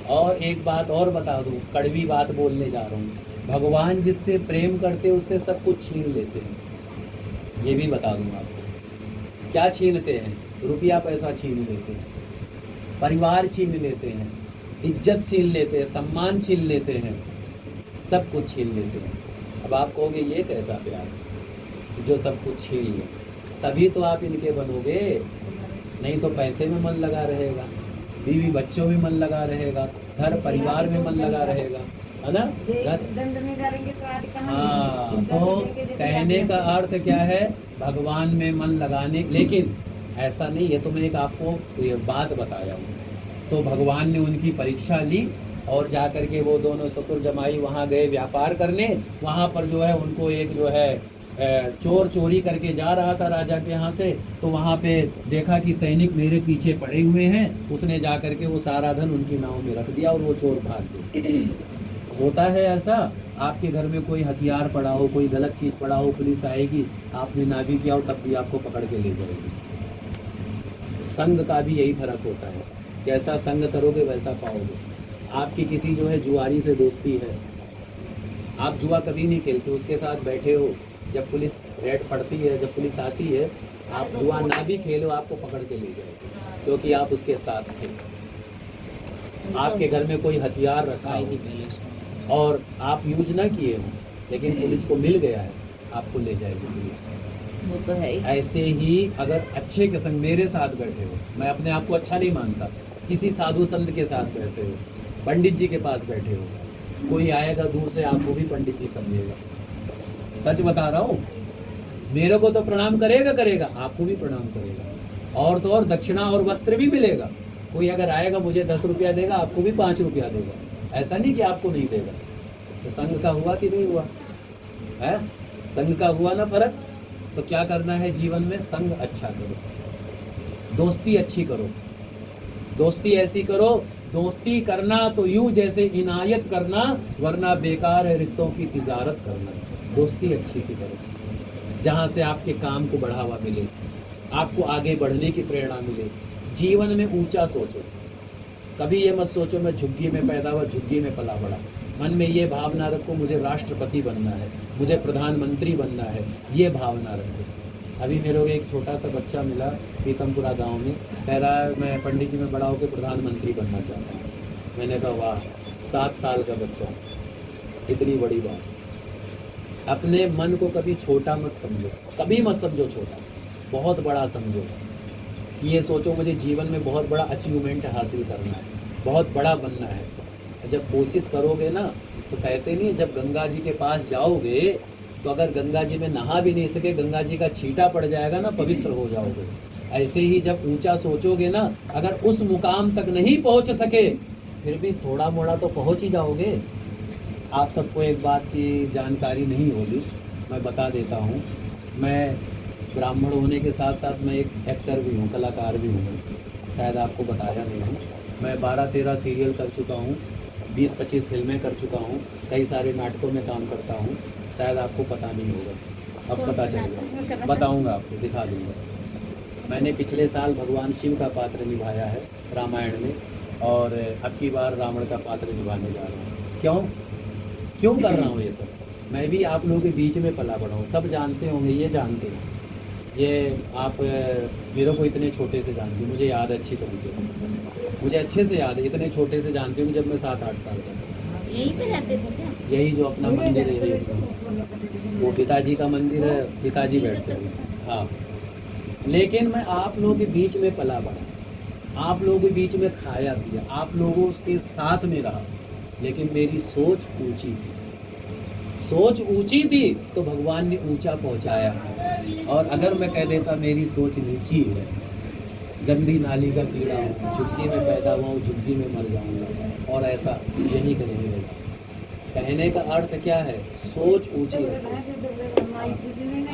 और एक बात और बता दूं, कड़वी बात बोलने जा रहा हूँ। भगवान जिससे प्रेम करते हैं उससे सब कुछ छीन लेते हैं। ये भी बता दूं आपको। क्या छीनते हैं? रुपया पैसा छीन लेते हैं, परिवार छीन लेते हैं, इज्जत छीन लेते हैं, सम्मान छीन लेते हैं, सब कुछ छीन लेते हैं। अब आप कहोगे ये कैसा प्यार जो सब कुछ छीन ले? तभी तो आप इनके बनोगे, नहीं तो पैसे में मन लगा रहेगा, बीवी बच्चों में मन लगा रहेगा, घर परिवार में मन लगा रहेगा, है ना? दंड में डालेंगे तो आज कहाँ? हाँ, तो कहने का अर्थ क्या है? भगवान में मन लगाने। लेकिन ऐसा नहीं है, तो मैं एक आपको ये बात बताया हूँ। तो भगवान ने उनकी परीक्षा ली और जा कर के वो दोनों ससुर जमाई वहाँ गए व्यापार करने। वहाँ पर जो है उनको एक जो है चोर चोरी करके जा रहा था राजा के यहाँ से, तो वहाँ पे देखा कि सैनिक मेरे पीछे पड़े हुए हैं। उसने जा कर के वो सारा धन उनकी नाव में रख दिया और वो चोर भाग गए। होता है ऐसा, आपके घर में कोई हथियार पड़ा हो, कोई गलत चीज़ पड़ा हो, पुलिस आएगी, आपने ना भी किया हो तब भी आपको पकड़ के ले जाएगी। संग का भी यही फर्क होता है, जैसा संग करोगे वैसा पाओगे। आपकी किसी जो है जुआरी से दोस्ती है, आप जुआ कभी नहीं खेलते, उसके साथ बैठे हो, जब पुलिस रेड पड़ती है, जब पुलिस आती है, आप जुआ ना भी खेलो आपको पकड़ के ले जाएगी, क्योंकि आप उसके साथ थे। आपके घर में कोई हथियार रखा हो और आप यूज ना किए हो, लेकिन पुलिस को मिल गया है, आपको ले जाएगी पुलिस। वो तो है ही। ऐसे ही अगर अच्छे के संग मेरे साथ बैठे हो, मैं अपने आप को अच्छा नहीं मानता, किसी साधु संत के साथ बैठे हो, पंडित जी के पास बैठे हो, कोई आएगा दूर से आपको भी पंडित जी समझेगा। सच बता रहा हूँ, मेरे को तो प्रणाम करेगा करेगा, आपको भी प्रणाम करेगा। और तो और दक्षिणा और वस्त्र भी मिलेगा। कोई अगर आएगा मुझे 10 रुपया देगा, आपको भी 5 रुपया देगा। ऐसा नहीं कि आपको नहीं देगा। तो संघ का हुआ कि नहीं हुआ है? संघ का हुआ ना फर्क। तो क्या करना है जीवन में? संग अच्छा करो, दोस्ती अच्छी करो, दोस्ती ऐसी करो, दोस्ती करना तो यूं जैसे इनायत करना, वरना बेकार है रिश्तों की तिजारत करना। दोस्ती अच्छी सी करो, जहाँ से आपके काम को बढ़ावा मिले, आपको आगे बढ़ने की प्रेरणा मिले। जीवन में ऊंचा सोचो, कभी ये मत सोचो मैं झुग्गी में पैदा हुआ, झुग्गी में पला बड़ा। मन में ये भावना रखो मुझे राष्ट्रपति बनना है, मुझे प्रधानमंत्री बनना है, ये भावना रखो। अभी मेरे को एक छोटा सा बच्चा मिला पीतमपुरा गांव में, कह रहा है मैं पंडित जी में बड़ा होकर प्रधानमंत्री बनना चाहता हूँ। मैंने कहा वाह, 7 साल का बच्चा, इतनी बड़ी बात। अपने मन को कभी छोटा मत समझो, कभी मत समझो छोटा, बहुत बड़ा समझो। ये सोचो मुझे जीवन में बहुत बड़ा अचीवमेंट हासिल करना है, बहुत बड़ा बनना है। जब कोशिश करोगे ना, तो कहते नहीं जब गंगा जी के पास जाओगे तो अगर गंगा जी में नहा भी नहीं सके, गंगा जी का छींटा पड़ जाएगा ना, पवित्र हो जाओगे। ऐसे ही जब ऊंचा सोचोगे ना, अगर उस मुकाम तक नहीं पहुंच सके, फिर भी थोड़ा मोड़ा तो पहुंच ही जाओगे। आप सबको एक बात की जानकारी नहीं होगी, मैं बता देता हूँ। मैं ब्राह्मण होने के साथ साथ मैं एक एक्टर भी हूँ, कलाकार भी हूँ। शायद आपको बताया नहीं हूँ। मैं 12-13 सीरियल कर चुका हूँ, 20-25 फिल्में कर चुका हूँ, कई सारे नाटकों में काम करता हूँ। शायद आपको पता नहीं होगा, अब पता चलेगा, बताऊँगा आपको, दिखा दूँगा। मैंने पिछले साल भगवान शिव का पात्र निभाया है रामायण में, और अब की बार रावण का पात्र निभाने जा रहा हूँ। क्यों कर रहा हूँ ये सब? मैं भी आप लोगों के बीच में पला बड़ा हूँ, सब जानते होंगे, ये जानते हैं। ये आप मेरे को इतने छोटे से जानते हो, मुझे याद है अच्छी तरीके से, मुझे अच्छे से याद है, इतने छोटे से जानते हो जब मैं 7-8 साल का था। यहीं पे रहते थे क्या? यही जो अपना मंदिर है, वो पिताजी का मंदिर है, पिताजी बैठते हैं। हाँ, लेकिन मैं आप लोगों के बीच में पला बड़ा, आप लोगों के बीच में खाया पिया, आप लोगों के साथ में रहा, लेकिन मेरी सोच ऊंची थी। सोच ऊंची थी तो भगवान ने ऊंचा पहुंचाया। और अगर मैं कह देता मेरी सोच नीची है, गंदी नाली का कीड़ा हूँ, झुग्गी में पैदा हुआ हूँ, झुग्गी में मर जाऊंगा, और ऐसा यही करेंगे। कहने का अर्थ क्या है? सोच ऊंची है।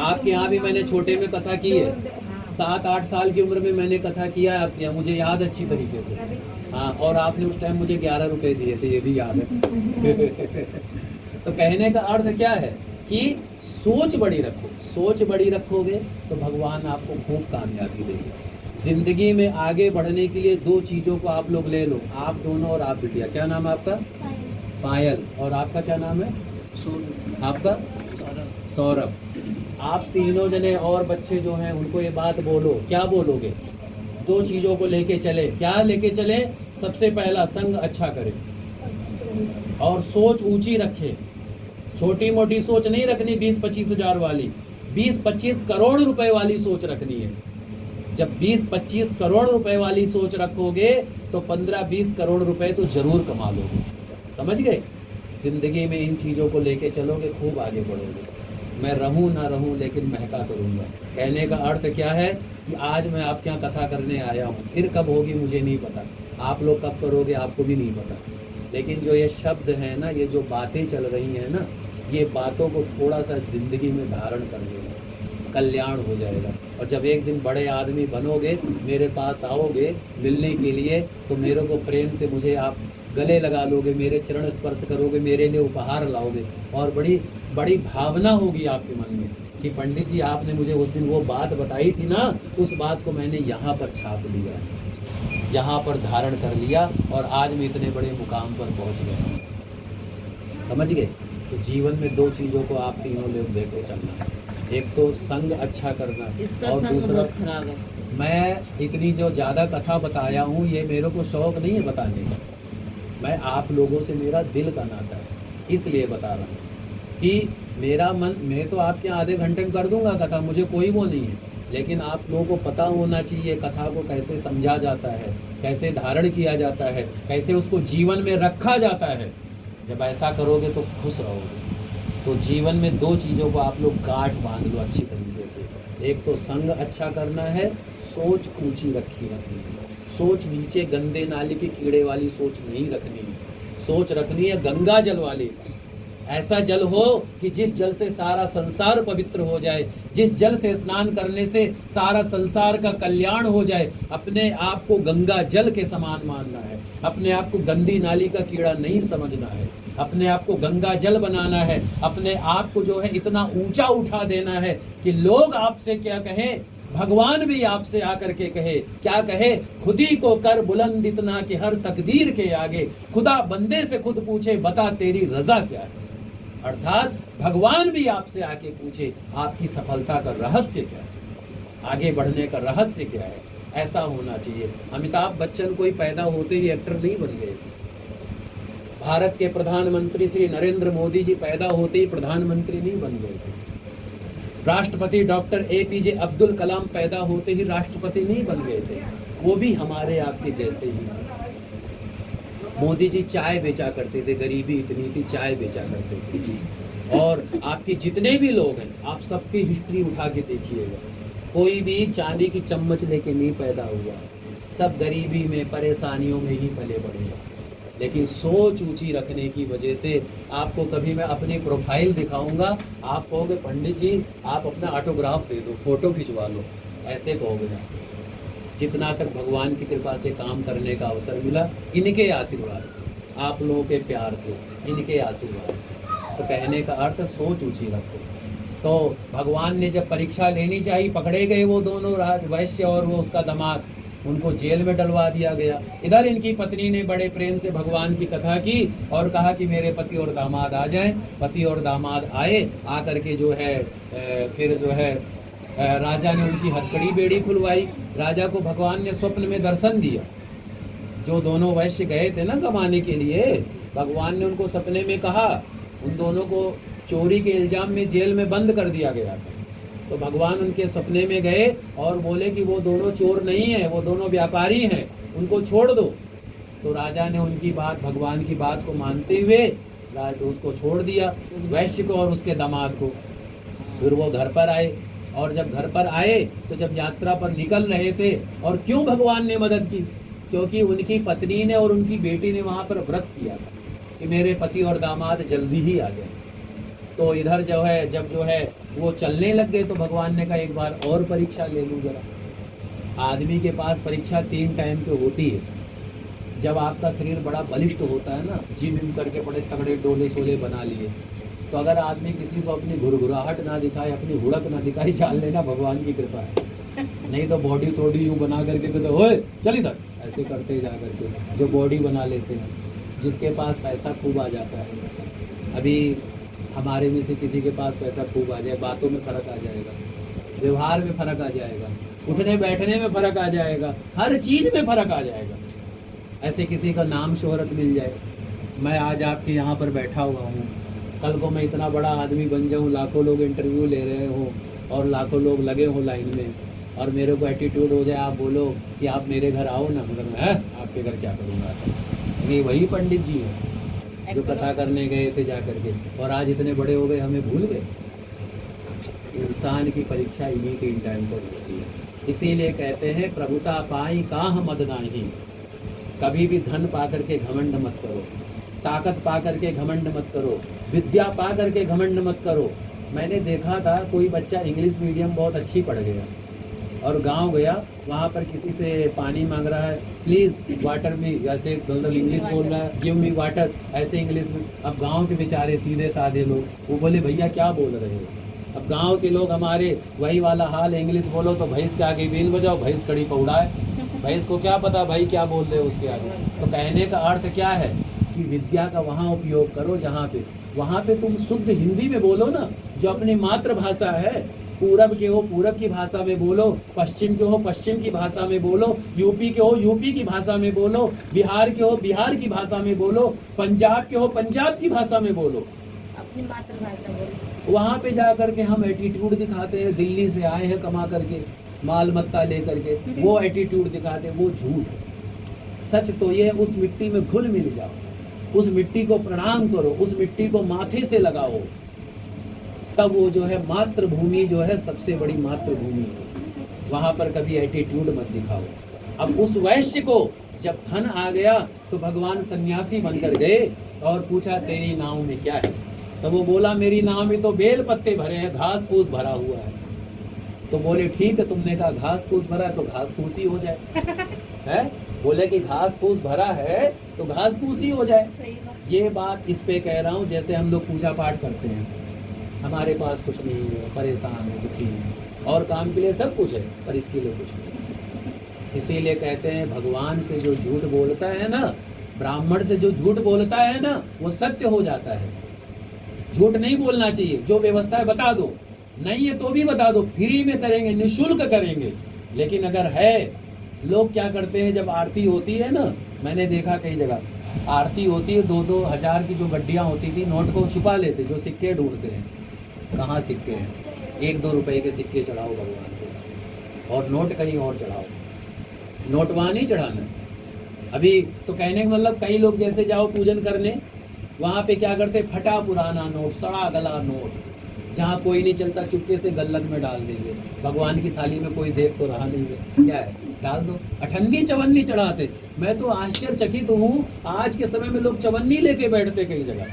आपके यहाँ भी मैंने छोटे में कथा की है, 7-8 साल की उम्र में मैंने कथा किया है आपके यहाँ, मुझे याद अच्छी तरीके से। हाँ, और आपने उस टाइम मुझे 11 रुपए दिए थे, ये भी याद है। तो कहने का अर्थ क्या है कि सोच बड़ी रखो, सोच बड़ी रखोगे तो भगवान आपको खूब कामयाबी देंगे। जिंदगी में आगे बढ़ने के लिए 2 चीज़ों को आप लोग ले लो, आप दोनों और आप बिटिया। क्या नाम है आपका? पायल। और आपका क्या नाम है? आपका? सौरभ। आप तीनों जने और बच्चे जो हैं उनको ये बात बोलो। क्या बोलोगे? 2 चीज़ों को लेके चले। क्या लेके चले? सबसे पहला, संग अच्छा करें और सोच ऊंची रखे। छोटी मोटी सोच नहीं रखनी 20-25 हज़ार वाली, 20-25 करोड़ रुपए वाली सोच रखनी है। जब 20-25 करोड़ रुपए वाली सोच रखोगे तो 15-20 करोड़ रुपए तो जरूर कमा लोगे। समझ गए? जिंदगी में इन चीज़ों को लेके चलोगे, खूब आगे बढ़ोगे। मैं रहूं ना रहूं लेकिन महका करूंगा। कहने का अर्थ क्या है कि आज मैं आपके यहाँ कथा करने आया हूँ, फिर कब होगी मुझे नहीं पता, आप लोग कब करोगे आपको भी नहीं पता, लेकिन जो ये शब्द हैं ना, ये जो बातें चल रही हैं ना, ये बातों को थोड़ा सा जिंदगी में धारण कर लेना, कल्याण हो जाएगा। और जब एक दिन बड़े आदमी बनोगे, मेरे पास आओगे मिलने के लिए, तो मेरे को प्रेम से मुझे आप गले लगा लोगे, मेरे चरण स्पर्श करोगे, मेरे लिए उपहार लाओगे, और बड़ी बड़ी भावना होगी आपके मन में कि पंडित जी आपने मुझे उस दिन वो बात बताई थी ना, उस बात को मैंने यहाँ पर छाप लिया, यहाँ पर धारण कर लिया, और आज मैं इतने बड़े मुकाम पर पहुँच गया। समझ गए? तो जीवन में 2 चीज़ों को आप तीनों लोग लेकर चलना, एक तो संग अच्छा करना, इसका और संग दूसरा, बहुत खराब है। मैं इतनी जो ज़्यादा कथा बताया हूँ, ये मेरे को शौक नहीं है बताने का, मैं आप लोगों से मेरा दिल का नाता है, इसलिए बता रहा हूँ कि मेरा मन, मैं तो आपके आधे घंटे में कर दूंगा कथा, मुझे कोई वो नहीं है, लेकिन आप लोगों को पता होना चाहिए कथा को कैसे समझा जाता है, कैसे धारण किया जाता है, कैसे उसको जीवन में रखा जाता है। जब ऐसा करोगे तो खुश रहोगे। तो जीवन में दो चीज़ों को आप लोग गांठ बांध लो अच्छी तरीके से। एक तो संग अच्छा करना है, सोच ऊंची रखनी है। सोच नीचे गंदे नाले की कीड़े वाली सोच नहीं रखनी है, सोच रखनी है गंगा जल वाली। ऐसा जल हो कि जिस जल से सारा संसार पवित्र हो जाए, जिस जल से स्नान करने से सारा संसार का कल्याण हो जाए। अपने आप को गंगा जल के समान मानना है, अपने आप को गंदी नाली का कीड़ा नहीं समझना है, अपने आप को गंगा जल बनाना है, अपने आप को जो है इतना ऊंचा उठा देना है कि लोग आपसे क्या कहें, भगवान भी आपसे आकर के कहे, क्या कहे, खुद ही को कर बुलंद इतना कि हर तकदीर के आगे खुदा बंदे से खुद पूछे बता तेरी रजा क्या है। अर्थात भगवान भी आपसे आके पूछे आपकी सफलता का रहस्य क्या है, आगे बढ़ने का रहस्य क्या है। ऐसा होना चाहिए। अमिताभ बच्चन कोई पैदा होते ही एक्टर नहीं बन गए थे। भारत के प्रधानमंत्री श्री नरेंद्र मोदी जी पैदा होते ही प्रधानमंत्री नहीं बन गए थे। राष्ट्रपति डॉक्टर APJ अब्दुल कलाम पैदा होते ही राष्ट्रपति नहीं बन गए थे। वो भी हमारे आपके जैसे ही हैं। मोदी जी चाय बेचा करते थे, गरीबी इतनी थी चाय बेचा करते थे। और आपके जितने भी लोग हैं, आप सबकी हिस्ट्री उठा के देखिएगा, कोई भी चांदी की चम्मच लेके नहीं पैदा हुआ, सब गरीबी में परेशानियों में ही पले बढ़े। लेकिन सोच ऊंची रखने की वजह से आपको कभी मैं अपनी प्रोफाइल दिखाऊंगा, आप कहोगे पंडित जी आप अपना ऑटोग्राफ दे दो, फोटो खिंचवा लो, ऐसे कहोगे ना। जितना तक भगवान की कृपा से काम करने का अवसर मिला, इनके आशीर्वाद से, आप लोगों के प्यार से, इनके आशीर्वाद से। तो कहने का अर्थ सोच ऊंची रखो। तो भगवान ने जब परीक्षा लेनी चाहिए, पकड़े गए वो दोनों वैश्य और वो उसका दामाद, उनको जेल में डलवा दिया गया। इधर इनकी पत्नी ने बड़े प्रेम से भगवान की कथा की और कहा कि मेरे पति और दामाद आ जाएं। पति और दामाद आए, आकर के जो है फिर जो है राजा ने उनकी हथकड़ी बेड़ी खुलवाई। राजा को भगवान ने स्वप्न में दर्शन दिया। जो दोनों वैश्य गए थे ना कमाने के लिए, भगवान ने उनको सपने में कहा, उन दोनों को चोरी के इल्जाम में जेल में बंद कर दिया गया था। तो भगवान उनके सपने में गए और बोले कि वो दोनों चोर नहीं हैं, वो दोनों व्यापारी हैं, उनको छोड़ दो। तो राजा ने उनकी बात, भगवान की बात को मानते हुए उसको छोड़ दिया, वैश्य को और उसके दामाद को। फिर वो घर पर आए, और जब घर पर आए तो जब यात्रा पर निकल रहे थे, और क्यों भगवान ने मदद की, क्योंकि उनकी पत्नी ने और उनकी बेटी ने वहाँ पर व्रत किया था कि मेरे पति और दामाद जल्दी ही आ जाए। तो इधर जो है जब जो है वो चलने लग गए, तो भगवान ने कहा एक बार और परीक्षा ले लूँ जरा। आदमी के पास परीक्षा 3 टाइम पे होती है। जब आपका शरीर बड़ा बलिष्ठ होता है ना, जिम करके बड़े तगड़े डोले सोले बना लिए, तो अगर आदमी किसी को अपनी घुरघुराहट ना दिखाए, अपनी हुड़क ना दिखाए, जान लेना भगवान की कृपा है। नहीं तो बॉडी सोडी यूँ बना करके कहते ओए चल इधर, ऐसे करते जा करके जो बॉडी बना लेते हैं। जिसके पास पैसा खूब आ जाता है, अभी हमारे में से किसी के पास पैसा खूब आ जाए, बातों में फ़र्क आ जाएगा, व्यवहार में फ़र्क आ जाएगा, उठने बैठने में फ़र्क आ जाएगा, हर चीज़ में फ़र्क आ जाएगा। ऐसे किसी का नाम शोहरत मिल जाए, मैं आज आपके यहाँ पर बैठा हुआ हूँ, कल को मैं इतना बड़ा आदमी बन जाऊँ, लाखों लोग इंटरव्यू ले रहे हो और लाखों लोग लगे हो लाइन में, और मेरे को एटीट्यूड हो जाए, आप बोलो कि आप मेरे घर आओ ना, मगर मैं आपके घर क्या करूँगा। ये वही पंडित जी हैं जो कथा करने गए थे जा करके, और आज इतने बड़े हो गए हमें भूल गए। इंसान की परीक्षा इन्हीं 3 टाइम पर होती है। इसीलिए कहते हैं प्रभुता पाई काह मद नाही, कभी भी धन पा करके घमंड मत करो, ताकत पा करके घमंड मत करो, विद्या पा करके घमंड मत करो। मैंने देखा था कोई बच्चा इंग्लिश मीडियम बहुत अच्छी पढ़ गया और गांव गया, वहाँ पर किसी से पानी मांग रहा है, प्लीज़ वाटर मी, ऐसे मतलब इंग्लिश बोल रहा है, गिव मी वाटर, ऐसे इंग्लिश में। अब गांव के बेचारे सीधे साधे लोग, वो बोले भैया क्या बोल रहे हो। अब गांव के लोग हमारे वही वाला हाल है, इंग्लिश बोलो तो भैंस के आगे बीन बजाओ, भैंस कड़ी पौड़ाए, भैंस को क्या पता भाई क्या बोल रहे हो उसके आगे। तो कहने का अर्थ क्या है कि विद्या का वहाँ उपयोग करो जहाँ पे, वहाँ पे तुम शुद्ध हिंदी में बोलो ना, जो अपनी मातृभाषा है। पूरब के हो पूरब की भाषा में बोलो, पश्चिम के हो पश्चिम की भाषा में बोलो, यूपी के हो यूपी की भाषा में बोलो, बिहार के हो बिहार की भाषा में बोलो, पंजाब के हो पंजाब की भाषा में बोलो। अपनी मातृभाषा बोलो। वहां पे जा करके हम एटीट्यूड दिखाते हैं, दिल्ली से आए हैं कमा करके, माल मत्ता लेकर के, वो एटीट्यूड दिखाते हैं, वो झूठ है। सच तो ये उस मिट्टी में घुल मिल जाओ, उस मिट्टी को प्रणाम करो, उस मिट्टी को माथे से लगाओ, तब वो जो है मातृभूमि जो है सबसे बड़ी मातृभूमि है। वहां पर कभी एटीट्यूड मत दिखाओ। अब उस वैश्य को जब धन आ गया तो भगवान सन्यासी बनकर गए और पूछा तेरी नाव में क्या है? तो वो बोला मेरी नाव में तो बेल पत्ते भरे हैं, घास फूस भरा हुआ है। तो बोले ठीक है, तुमने कहा घास फूस भरा है तो घास फूस ही हो जाए। है बोले कि घास फूस भरा है तो घास फूस ही हो जाए। ये बात इस पे कह रहा हूँ, जैसे हम लोग पूजा पाठ करते हैं, हमारे पास कुछ नहीं है, परेशान है, दुखी है, और काम के लिए सब कुछ है पर इसके लिए कुछ नहीं। इसीलिए कहते हैं भगवान से जो झूठ बोलता है ना, ब्राह्मण से जो झूठ बोलता है ना, वो सत्य हो जाता है। झूठ नहीं बोलना चाहिए, जो व्यवस्था है बता दो, नहीं है तो भी बता दो, फ्री में करेंगे, निःशुल्क करेंगे। लेकिन अगर है, लोग क्या करते हैं जब आरती होती है ना, मैंने देखा कई जगह आरती होती है, 2-2 हजार की जो गड्डियां होती थी, नोट को छुपा लेते, जो सिक्के ढूंढते हैं कहाँ सिक्के हैं, 1-2 रुपए के सिक्के चढ़ाओ भगवान को और नोट कहीं और चढ़ाओ, नोट वहाँ नहीं चढ़ाना। अभी तो कहने का मतलब कई लोग जैसे जाओ पूजन करने, वहाँ पे क्या करते, फटा पुराना नोट, सड़ा गला नोट, जहाँ कोई नहीं चलता चुपके से गल्लक में डाल देंगे। भगवान की थाली में कोई देख तो रहा नहीं है, क्या है डाल दो, अठन्नी चवन्नी चढ़ाते। मैं तो आश्चर्यचकित हूँ, आज के समय में लोग चवन्नी लेके बैठते कई जगह,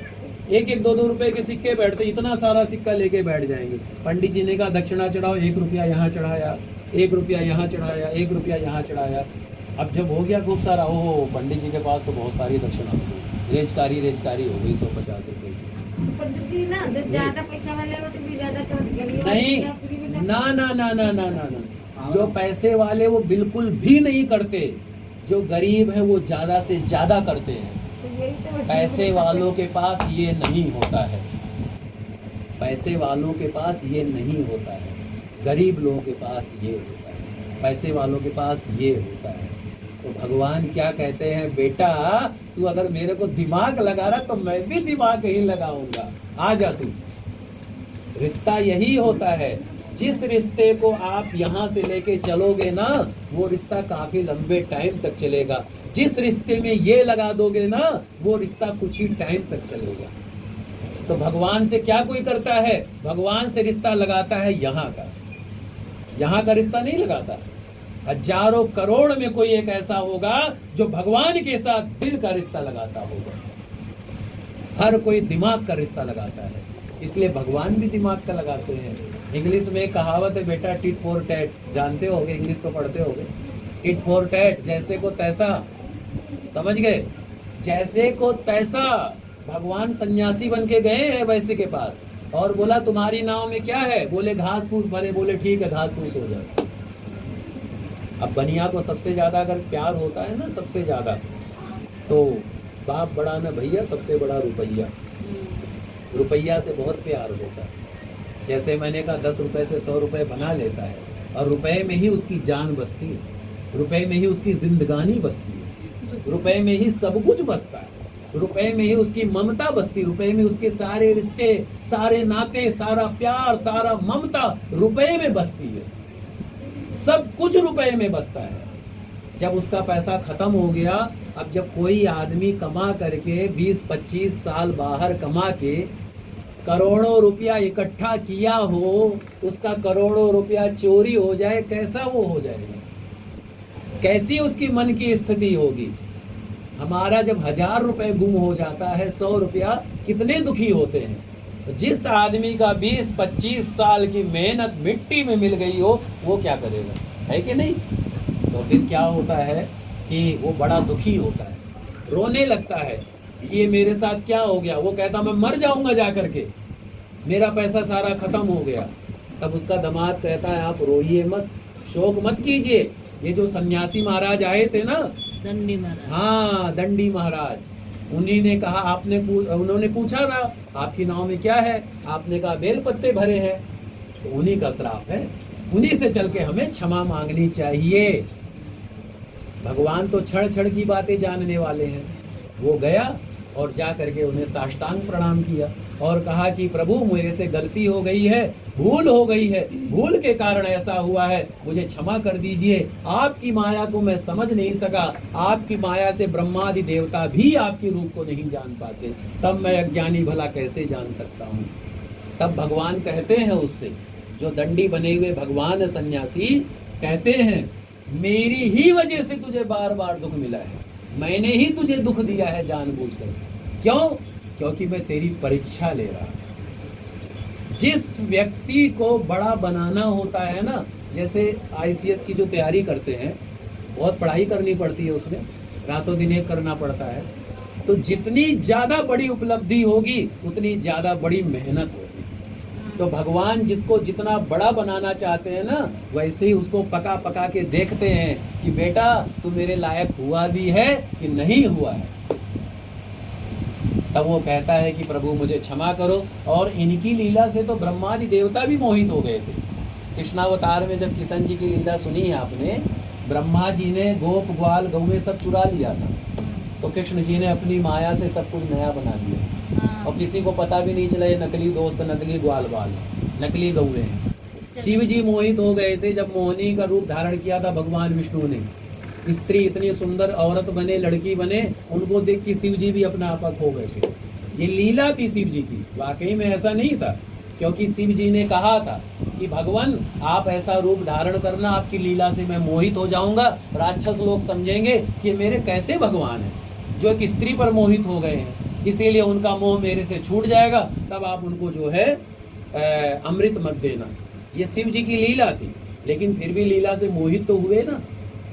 1-1, 2-2 रुपए के सिक्के बैठते, इतना सारा सिक्का लेके बैठ जाएंगे। पंडित जी ने कहा दक्षिणा चढ़ाओ, 1 रुपया यहाँ चढ़ाया, 1 रुपया यहाँ चढ़ाया, 1 रुपया यहाँ चढ़ाया। अब जब हो गया खूब सारा, ओह पंडित जी के पास तो बहुत सारी दक्षिणा हो गई, रेजकारी हो गई 150 रुपए की। ना ज्यादा पैसा वाले हो तो भी ज्यादा नहीं, ना, जो पैसे वाले वो बिल्कुल भी नहीं करते, जो गरीब है वो ज्यादा से ज्यादा करते हैं। पैसे वालों के पास ये नहीं होता है, पैसे वालों के पास ये नहीं होता है, गरीब लोगों के पास ये होता है, पैसे वालों के पास ये होता है। तो भगवान क्या कहते हैं, बेटा तू अगर मेरे को दिमाग लगा रहा तो मैं भी दिमाग ही लगाऊंगा, आ जा तू। रिश्ता यही होता है, जिस रिश्ते को आप यहाँ से लेके चलोगे ना, वो रिश्ता काफी लंबे टाइम तक चलेगा। जिस रिश्ते में ये लगा दोगे ना, वो रिश्ता कुछ ही टाइम तक चलेगा। तो भगवान से क्या कोई करता है, भगवान से रिश्ता लगाता है यहाँ का रिश्ता नहीं लगाता। हजारों करोड़ में कोई एक ऐसा होगा जो भगवान के साथ दिल का रिश्ता लगाता होगा। हर कोई दिमाग का रिश्ता लगाता है, इसलिए भगवान भी दिमाग का लगाते हैं। इंग्लिश में एक कहावत है बेटा, टिट फॉर टैट, जानते होगे, इंग्लिश तो पढ़ते होगे। टिट फॉर टैट, जैसे को तैसा, समझ गए, जैसे को तैसा। भगवान सन्यासी बन के गए हैं वैसे के पास और बोला तुम्हारी नाव में क्या है, बोले घास फूस भरे, बोले ठीक है घास फूस हो जाए। अब बनिया को सबसे ज्यादा अगर प्यार होता है ना, सबसे ज्यादा, तो बाप बड़ा ना भैया, सबसे बड़ा रुपया, रुपया से बहुत प्यार होता है। जैसे मैंने कहा 10 रुपए से 100 रुपए बना लेता है और रुपए में ही उसकी जान बसती है, रुपए में ही उसकी जिंदगानी बसती है, रुपए में ही सब कुछ बसता है, रुपए में ही उसकी ममता बसती, रुपए में उसके सारे रिश्ते, सारे नाते, सारा प्यार, सारा ममता रुपए में बसती है। सब कुछ रुपए में बसता है। जब उसका पैसा खत्म हो गया, अब जब कोई आदमी कमा करके 20-25 साल बाहर कमा के करोड़ों रुपया इकट्ठा किया हो, उसका करोड़ों रुपया चोरी हो जाए, कैसा वो हो जाएगा, कैसी उसकी मन की स्थिति होगी। हमारा जब 1000 रुपए गुम हो जाता है, 100 रुपया, कितने दुखी होते हैं। तो जिस आदमी का 20-25 साल की मेहनत मिट्टी में मिल गई हो, वो क्या करेगा, है कि नहीं। तो फिर क्या होता है कि वो बड़ा दुखी होता है, रोने लगता है, ये मेरे साथ क्या हो गया। वो कहता मैं मर जाऊंगा जा करके, मेरा पैसा सारा खत्म हो गया। तब उसका दामाद कहता है आप रोइए मत, शोक मत कीजिए। ये जो सन्यासी महाराज आए थे ना, दंडी महाराज, हाँ दंडी महाराज, उन्हीं ने कहा, उन्होंने पूछा ना आपकी नाव में क्या है, आपने कहा बेल पत्ते भरे हैं। तो उन्हीं का श्राप है, उन्हीं से चल के हमें क्षमा मांगनी चाहिए। भगवान तो क्षण क्षण की बातें जानने वाले हैं। वो गया और जा करके उन्हें साष्टांग प्रणाम किया और कहा कि प्रभु मेरे से गलती हो गई है, भूल हो गई है, भूल के कारण ऐसा हुआ है, मुझे क्षमा कर दीजिए। आपकी माया को मैं समझ नहीं सका, आपकी माया से ब्रह्मादि देवता भी आपके रूप को नहीं जान पाते, तब मैं अज्ञानी भला कैसे जान सकता हूँ। तब भगवान कहते हैं उससे, जो दंडी बने हुए भगवान सन्यासी कहते हैं, मेरी ही वजह से तुझे बार बार दुख मिला है, मैंने ही तुझे दुख दिया है जानबूझकर। क्यों? क्योंकि मैं तेरी परीक्षा ले रहा हूं। जिस व्यक्ति को बड़ा बनाना होता है ना, जैसे ICS की जो तैयारी करते हैं, बहुत पढ़ाई करनी पड़ती है, उसमें रातों दिन एक करना पड़ता है, तो जितनी ज्यादा बड़ी उपलब्धि होगी उतनी ज्यादा बड़ी मेहनत होगी। तो भगवान जिसको जितना बड़ा बनाना चाहते हैं ना, वैसे ही उसको पका पका के देखते हैं कि बेटा तू मेरे लायक हुआ भी है कि नहीं हुआ है। तब वो कहता है कि प्रभु मुझे क्षमा करो। और इनकी लीला से तो ब्रह्मादि देवता भी मोहित हो गए थे। कृष्णावतार में जब किशन जी की लीला सुनी है आपने, ब्रह्मा जी ने गोप ग्वाल गौवे सब चुरा लिया था, तो कृष्ण जी ने अपनी माया से सब कुछ नया बना दिया और किसी को पता भी नहीं चला ये नकली दोस्त, नकली ग्वाल बाल, नकली गौवे हैं। शिव जी मोहित हो गए थे जब मोहिनी का रूप धारण किया था भगवान विष्णु ने। स्त्री इतनी सुंदर औरत बने, लड़की बने, उनको देख के शिव जी भी अपना आपा खो गए थे। ये लीला थी शिव जी की, वाकई में ऐसा नहीं था, क्योंकि शिव जी ने कहा था कि भगवान आप ऐसा रूप धारण करना, आपकी लीला से मैं मोहित हो जाऊंगा, राक्षस लोग समझेंगे कि मेरे कैसे भगवान हैं जो एक स्त्री पर मोहित हो गए हैं, इसीलिए उनका मोह मेरे से छूट जाएगा, तब आप उनको जो है अमृत मत देना। ये शिव जी की लीला थी, लेकिन फिर भी लीला से मोहित तो हुए ना,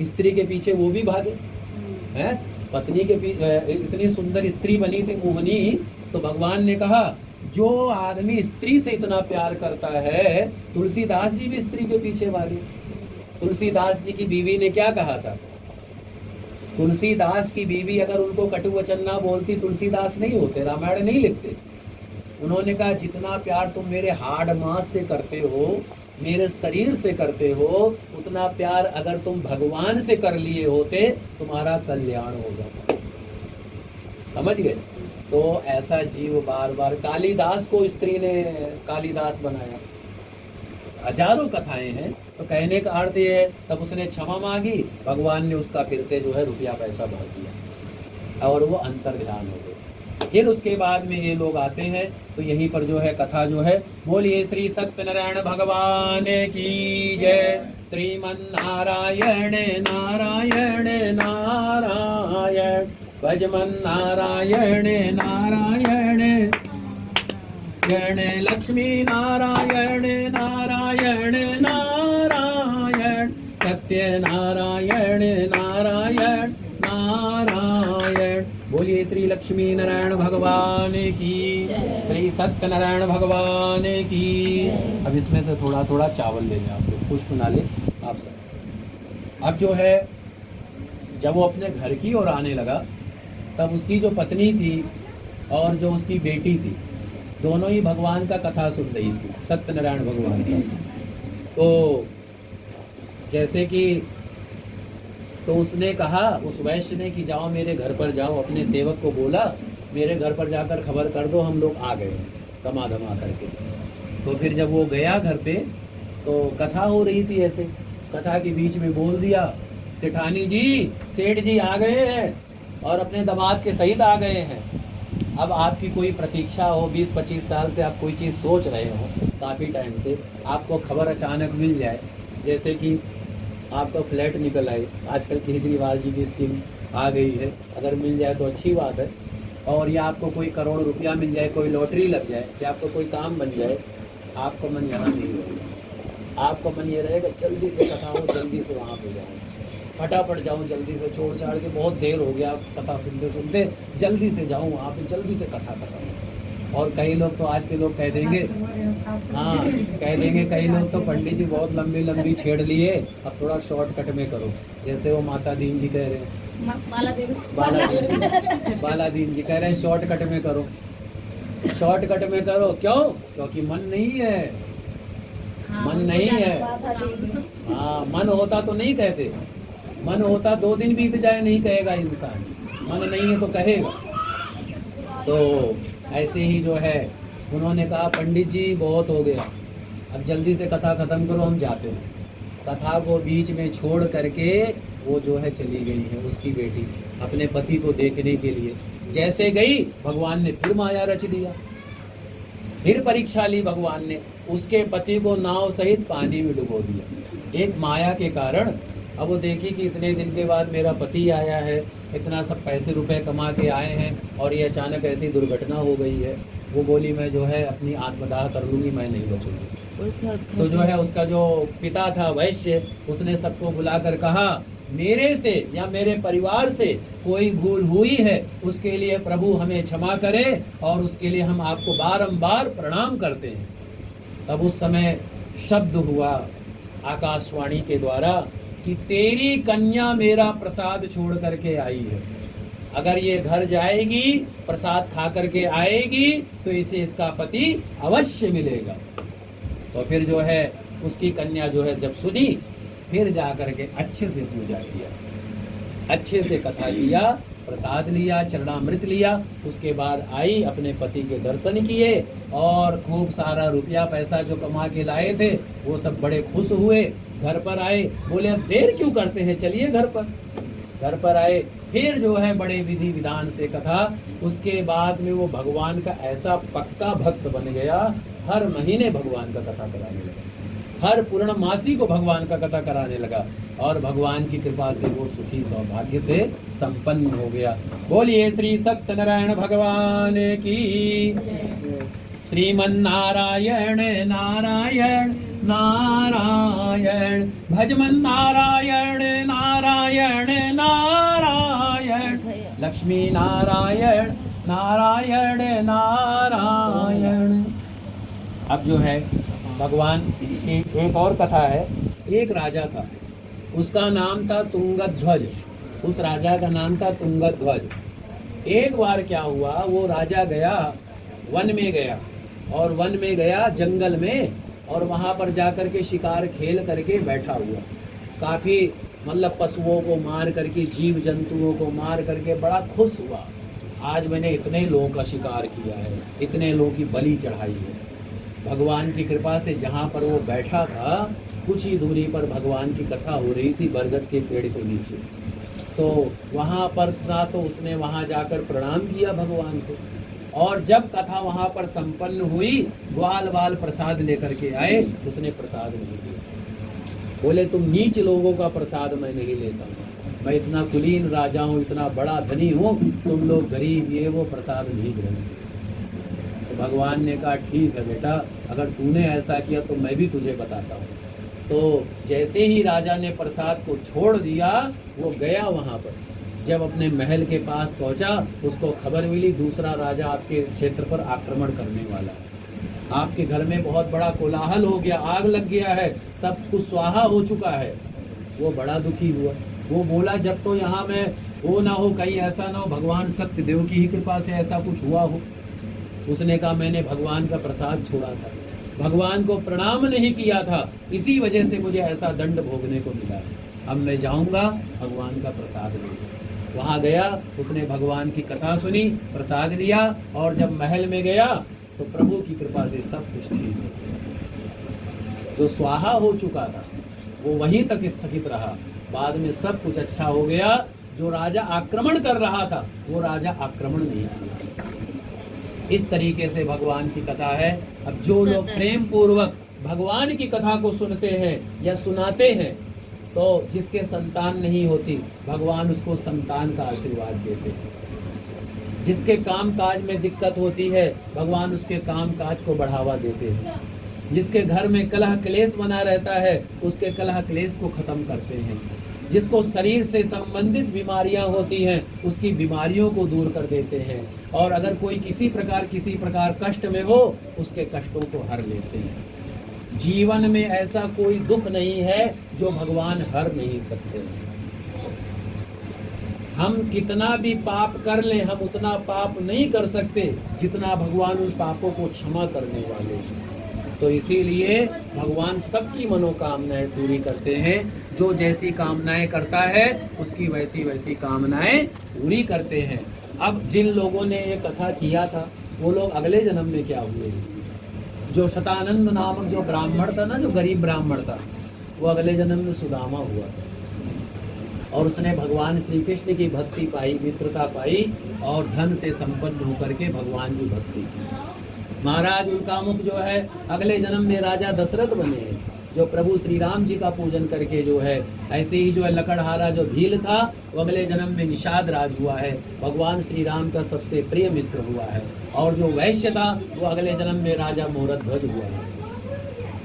स्त्री के पीछे वो भी भागे हैं। पत्नी के इतनी सुंदर स्त्री बनी थी मोहिनी, तो भगवान ने कहा जो आदमी स्त्री से इतना प्यार करता है, तुलसीदास जी भी स्त्री के पीछे भागे। तुलसीदास जी की बीवी ने क्या कहा था? तुलसीदास की बीवी अगर उनको कटु वचन ना बोलती, तुलसीदास नहीं होते, रामायण नहीं लिखते। उन्होंने कहा जितना प्यार तुम मेरे हाड़ मांस से करते हो, मेरे शरीर से करते हो, उतना प्यार अगर तुम भगवान से कर लिए होते, तुम्हारा कल्याण हो जाता। समझ गए? तो ऐसा जीव बार बार, कालिदास को स्त्री ने कालिदास बनाया, हजारों कथाएं हैं। तो कहने का अर्थ ये है, तब उसने क्षमा मांगी, भगवान ने उसका फिर से जो है रुपया पैसा भर दिया और वो अंतर ध्यान हो गए। फिर उसके बाद में ये लोग आते हैं, तो यहीं पर जो है कथा जो है, बोलिए श्री सत्यनारायण भगवान की जय। श्रीमन्नारायण नारायण नारायण, भजमन नारायण नारायण गण, लक्ष्मी नारायण नारायण नारायण, सत्य नारायण नारायण नारायण। बोलिए श्री लक्ष्मी नारायण भगवान की, श्री सत्यनारायण भगवान की। अब इसमें से थोड़ा थोड़ा चावल ले लें आप लोग, पुष्प ना ले आप सब। अब जो है जब वो अपने घर की ओर आने लगा, तब उसकी जो पत्नी थी और जो उसकी बेटी थी, दोनों ही भगवान का कथा सुन रही थी, सत्यनारायण भगवान का। तो जैसे कि तो उसने कहा, उस वैश्य ने, कि जाओ मेरे घर पर जाओ, अपने सेवक को बोला मेरे घर पर जाकर खबर कर दो हम लोग आ गए दमा दमा करके। तो फिर जब वो गया घर पे, तो कथा हो रही थी, ऐसे कथा के बीच में बोल दिया, सेठानी जी, सेठ जी आ गए हैं और अपने दामाद के सहित आ गए हैं। अब आपकी कोई प्रतीक्षा हो, 20-25 साल से आप कोई चीज़ सोच रहे हो काफ़ी टाइम से, आपको खबर अचानक मिल जाए, जैसे कि आपका फ्लैट निकल आए, आजकल केजरीवाल जी की स्कीम आ गई है, अगर मिल जाए तो अच्छी बात है, और या आपको कोई करोड़ रुपया मिल जाए, कोई लॉटरी लग जाए, या आपको कोई काम बन जाए, आपका मन यहाँ नहीं रहेगा। आपका मन ये रहेगा जल्दी से कथा हो, जल्दी से वहाँ पे जाऊँ, फटाफट जाऊँ, जल्दी से छोड़ छाड़ के, बहुत देर हो गया कथा सुनते सुनते, जल्दी से जाऊँ वहाँ पे, जल्दी से कथा कराऊँ। और कई लोग तो आज के लोग कह देंगे, हाँ कह देंगे कई लोग तो, पंडित जी बहुत लंबी लंबी छेड़ लिए, अब थोड़ा शॉर्टकट में करो। जैसे वो माता दीन जी कह रहे हैं, बाला दीन जी कह रहे हैं शॉर्टकट में करो, शॉर्टकट में करो। क्यों? क्योंकि मन नहीं है, मन नहीं है। हाँ, मन होता तो नहीं कहते, मन होता 2 दिन बीत जाए नहीं कहेगा इंसान, मन नहीं है तो कहेगा। तो ऐसे ही जो है उन्होंने कहा पंडित जी बहुत हो गया, अब जल्दी से कथा खत्म करो, हम जाते हैं। कथा को बीच में छोड़ करके वो जो है चली गई है उसकी बेटी अपने पति को देखने के लिए। जैसे गई भगवान ने फिर माया रच दिया, फिर परीक्षा ली भगवान ने, उसके पति को नाव सहित पानी में डुबो दिया एक माया के कारण। अब वो देखी कि इतने दिन के बाद मेरा पति आया है, इतना सब पैसे रुपए कमा के आए हैं और ये अचानक ऐसी दुर्घटना हो गई है। वो बोली मैं जो है अपनी आत्मदाह कर लूँगी, मैं नहीं बचूंगी। तो जो है उसका जो पिता था वैश्य, उसने सबको बुलाकर कहा मेरे से या मेरे परिवार से कोई भूल हुई है उसके लिए प्रभु हमें क्षमा करे और उसके लिए हम आपको बारंबार प्रणाम करते हैं। तब उस समय शब्द हुआ आकाशवाणी के द्वारा कि तेरी कन्या मेरा प्रसाद छोड़ करके आई है, अगर ये घर जाएगी प्रसाद खा करके आएगी तो इसे इसका पति अवश्य मिलेगा। तो फिर जो है उसकी कन्या जो है जब सुनी, फिर जा करके अच्छे से पूजा किया, अच्छे से कथा लिया, प्रसाद लिया, चरणामृत लिया। उसके बाद आई, अपने पति के दर्शन किए और खूब सारा रुपया पैसा जो कमा के लाए थे वो सब बड़े खुश हुए। घर पर आए, बोले अब देर क्यों करते हैं, चलिए घर पर। घर पर आए, फिर जो है बड़े विधि विधान से कथा। उसके बाद में वो भगवान का ऐसा पक्का भक्त बन गया, हर महीने भगवान का कथा कराने लगा, हर पूर्णमासी को भगवान का कथा कराने लगा और भगवान की कृपा से वो सुखी सौभाग्य से संपन्न हो गया। बोलिए श्री सत्यनारायण भगवान की। श्रीमन्नारायण नारायण नारायण, भजमन नारायण नारायण नारायण, लक्ष्मी नारायण नारायण नारायण। अब जो है भगवान की एक और कथा है। एक राजा था, उसका नाम था तुंगध्वज। उस राजा का नाम था तुंगध्वज। एक बार क्या हुआ, वो राजा गया वन में गया और वन में गया जंगल में और वहाँ पर जाकर के शिकार खेल करके बैठा हुआ। काफ़ी मतलब पशुओं को मार करके, जीव जंतुओं को मार करके बड़ा खुश हुआ, आज मैंने इतने लोगों का शिकार किया है, इतने लोगों की बलि चढ़ाई है। भगवान की कृपा से जहाँ पर वो बैठा था कुछ ही दूरी पर भगवान की कथा हो रही थी बरगद के पेड़ के नीचे। तो वहाँ पर था तो उसने वहाँ जाकर प्रणाम किया भगवान को। और जब कथा वहाँ पर संपन्न हुई, ग्वाल बाल प्रसाद लेकर के आए, उसने प्रसाद नहीं दिया। बोले तुम नीच लोगों का प्रसाद मैं नहीं लेता हूँ, मैं इतना कुलीन राजा हूँ, इतना बड़ा धनी हूँ, तुम लोग गरीब ये वो प्रसाद नहीं ग्रहण करते। तो भगवान ने कहा ठीक है बेटा, अगर तूने ऐसा किया तो मैं भी तुझे बताता हूँ। तो जैसे ही राजा ने प्रसाद को छोड़ दिया, वो गया वहाँ पर। जब अपने महल के पास पहुंचा, उसको खबर मिली दूसरा राजा आपके क्षेत्र पर आक्रमण करने वाला है, आपके घर में बहुत बड़ा कोलाहल हो गया, आग लग गया है, सब कुछ स्वाहा हो चुका है। वो बड़ा दुखी हुआ। वो बोला जब तो यहाँ में वो ना हो, कहीं ऐसा ना हो भगवान सत्यदेव की ही कृपा से ऐसा कुछ हुआ हो। उसने कहा मैंने भगवान का प्रसाद छोड़ा था, भगवान को प्रणाम नहीं किया था, इसी वजह से मुझे ऐसा दंड भोगने को मिला है। अब मैं जाऊंगा भगवान का प्रसाद लेकर। वहाँ गया, उसने भगवान की कथा सुनी, प्रसाद लिया और जब महल में गया तो प्रभु की कृपा से सब कुछ ठीक हो गया। जो स्वाहा हो चुका था वो वहीं तक स्थगित रहा, बाद में सब कुछ अच्छा हो गया। जो राजा आक्रमण कर रहा था वो राजा आक्रमण नहीं किया। इस तरीके से भगवान की कथा है। अब जो लोग प्रेम पूर्वक भगवान की कथा को सुनते हैं या सुनाते हैं, तो जिसके संतान नहीं होती भगवान उसको संतान का आशीर्वाद देते हैं। जिसके काम काज में दिक्कत होती है भगवान उसके काम काज को बढ़ावा देते हैं। जिसके घर में कलह क्लेश बना रहता है उसके कलह क्लेश को खत्म करते हैं। जिसको शरीर से संबंधित बीमारियां होती हैं उसकी बीमारियों को दूर कर देते हैं। और अगर कोई किसी प्रकार कष्ट में हो उसके कष्टों को हर लेते हैं। जीवन में ऐसा कोई दुख नहीं है जो भगवान हर नहीं सकते। हम कितना भी पाप कर लें, हम उतना पाप नहीं कर सकते जितना भगवान उन पापों को क्षमा करने वाले हैं। तो इसीलिए भगवान सबकी मनोकामनाएं पूरी करते हैं। जो जैसी कामनाएं करता है उसकी वैसी वैसी कामनाएं पूरी करते हैं। अब जिन लोगों ने ये कथा किया था वो लोग अगले जन्म में क्या हुए? जो शतानंद नामक जो ब्राह्मण था ना, जो गरीब ब्राह्मण था, वो अगले जन्म में सुदामा हुआ और उसने भगवान श्री कृष्ण की भक्ति पाई, मित्रता पाई और धन से संपन्न होकर के भगवान की भक्ति की। महाराज उल्कामुख जो है अगले जन्म में राजा दशरथ बने हैं, जो प्रभु श्री राम जी का पूजन करके जो है। ऐसे ही जो है लकड़हारा जो भील था वो अगले जन्म में निषाद राज हुआ है, भगवान श्री राम का सबसे प्रिय मित्र हुआ है। और जो वैश्य था वो अगले जन्म में राजा मोरध्वज हुआ है।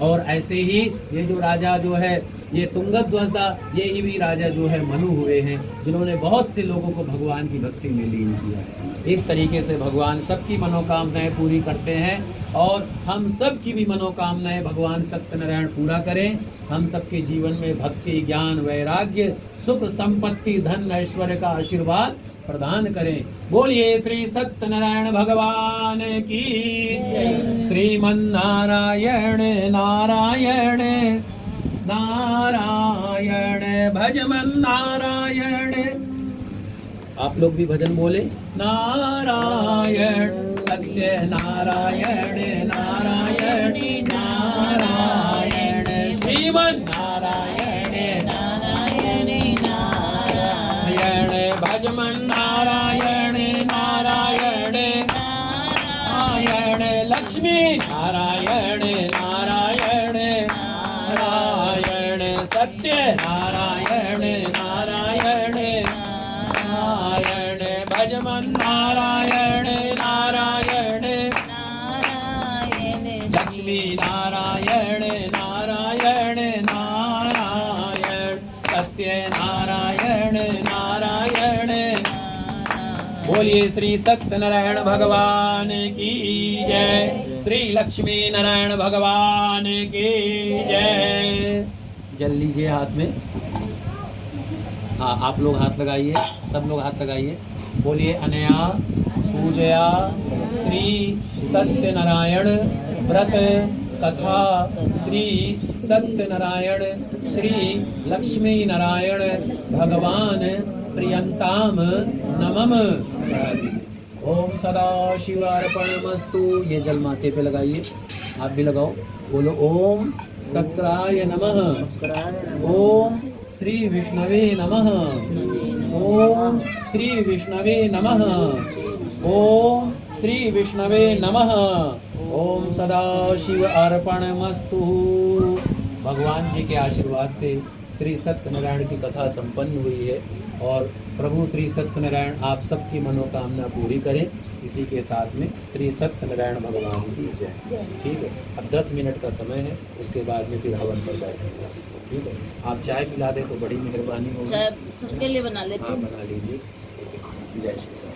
और ऐसे ही ये जो राजा जो है ये तुंगध्वज था, ये ही भी राजा जो है मनु हुए हैं, जिन्होंने बहुत से लोगों को भगवान की भक्ति में लीन किया है। इस तरीके से भगवान सबकी मनोकामनाएं पूरी करते हैं और हम सब की भी मनोकामनाएं भगवान सत्यनारायण पूरा करें। हम सबके जीवन में भक्ति, ज्ञान, वैराग्य, सुख, संपत्ति, धन, ऐश्वर्य का आशीर्वाद प्रदान करें। बोलिए श्री सत्यनारायण भगवान की जय। श्रीमन्नारायण नारायण नारायण भजमन नारायण। आप लोग भी भजन बोले, नारायण सत्य नारायण नारायण नारायण श्रीमन नारायण नारायण नारायण भजमन नारायण नारायण नारायण लक्ष्मी नारायण नारायण नारायण सत्य नारायण नारायण नारायण भजमन नारायण नारायण नारायण लक्ष्मी नारायण नारायण नारायण सत्य नारायण नारायण। बोलिए श्री सत्यनारायण भगवान की जय। श्री लक्ष्मी नारायण भगवान की जय। जल लीजिए हाथ में। हाँ, आप लोग हाथ लगाइए, सब लोग हाथ लगाइए। बोलिए अनया पूजया श्री सत्यनारायण व्रत कथा श्री सत्यनारायण श्री लक्ष्मी नारायण भगवान प्रियंताम नमः। ओम सदा शिवार्पणमस्तु। ये जल माथे पे लगाइए, आप भी लगाओ। बोलो ओम शक्राय नमः, ओम श्री विष्णवे नमः, ओम श्री विष्णवे नमः, ओम श्री विष्णवे नमः। ओम सदा शिव अर्पणमस्तु। भगवान जी के आशीर्वाद से श्री सत्यनारायण की कथा संपन्न हुई है और प्रभु श्री सत्यनारायण आप सबकी मनोकामना पूरी करें। इसी के साथ में श्री सत्यनारायण भगवान की जय। ठीक है, अब 10 मिनट का समय है, उसके बाद में फिर हवन पर बैठेंगे। ठीक है, आप चाय पिला दें तो बड़ी मेहरबानी होगी। चाय सबके लिए बना लेते हैं। हाँ, बना लीजिए। जय श्री राम।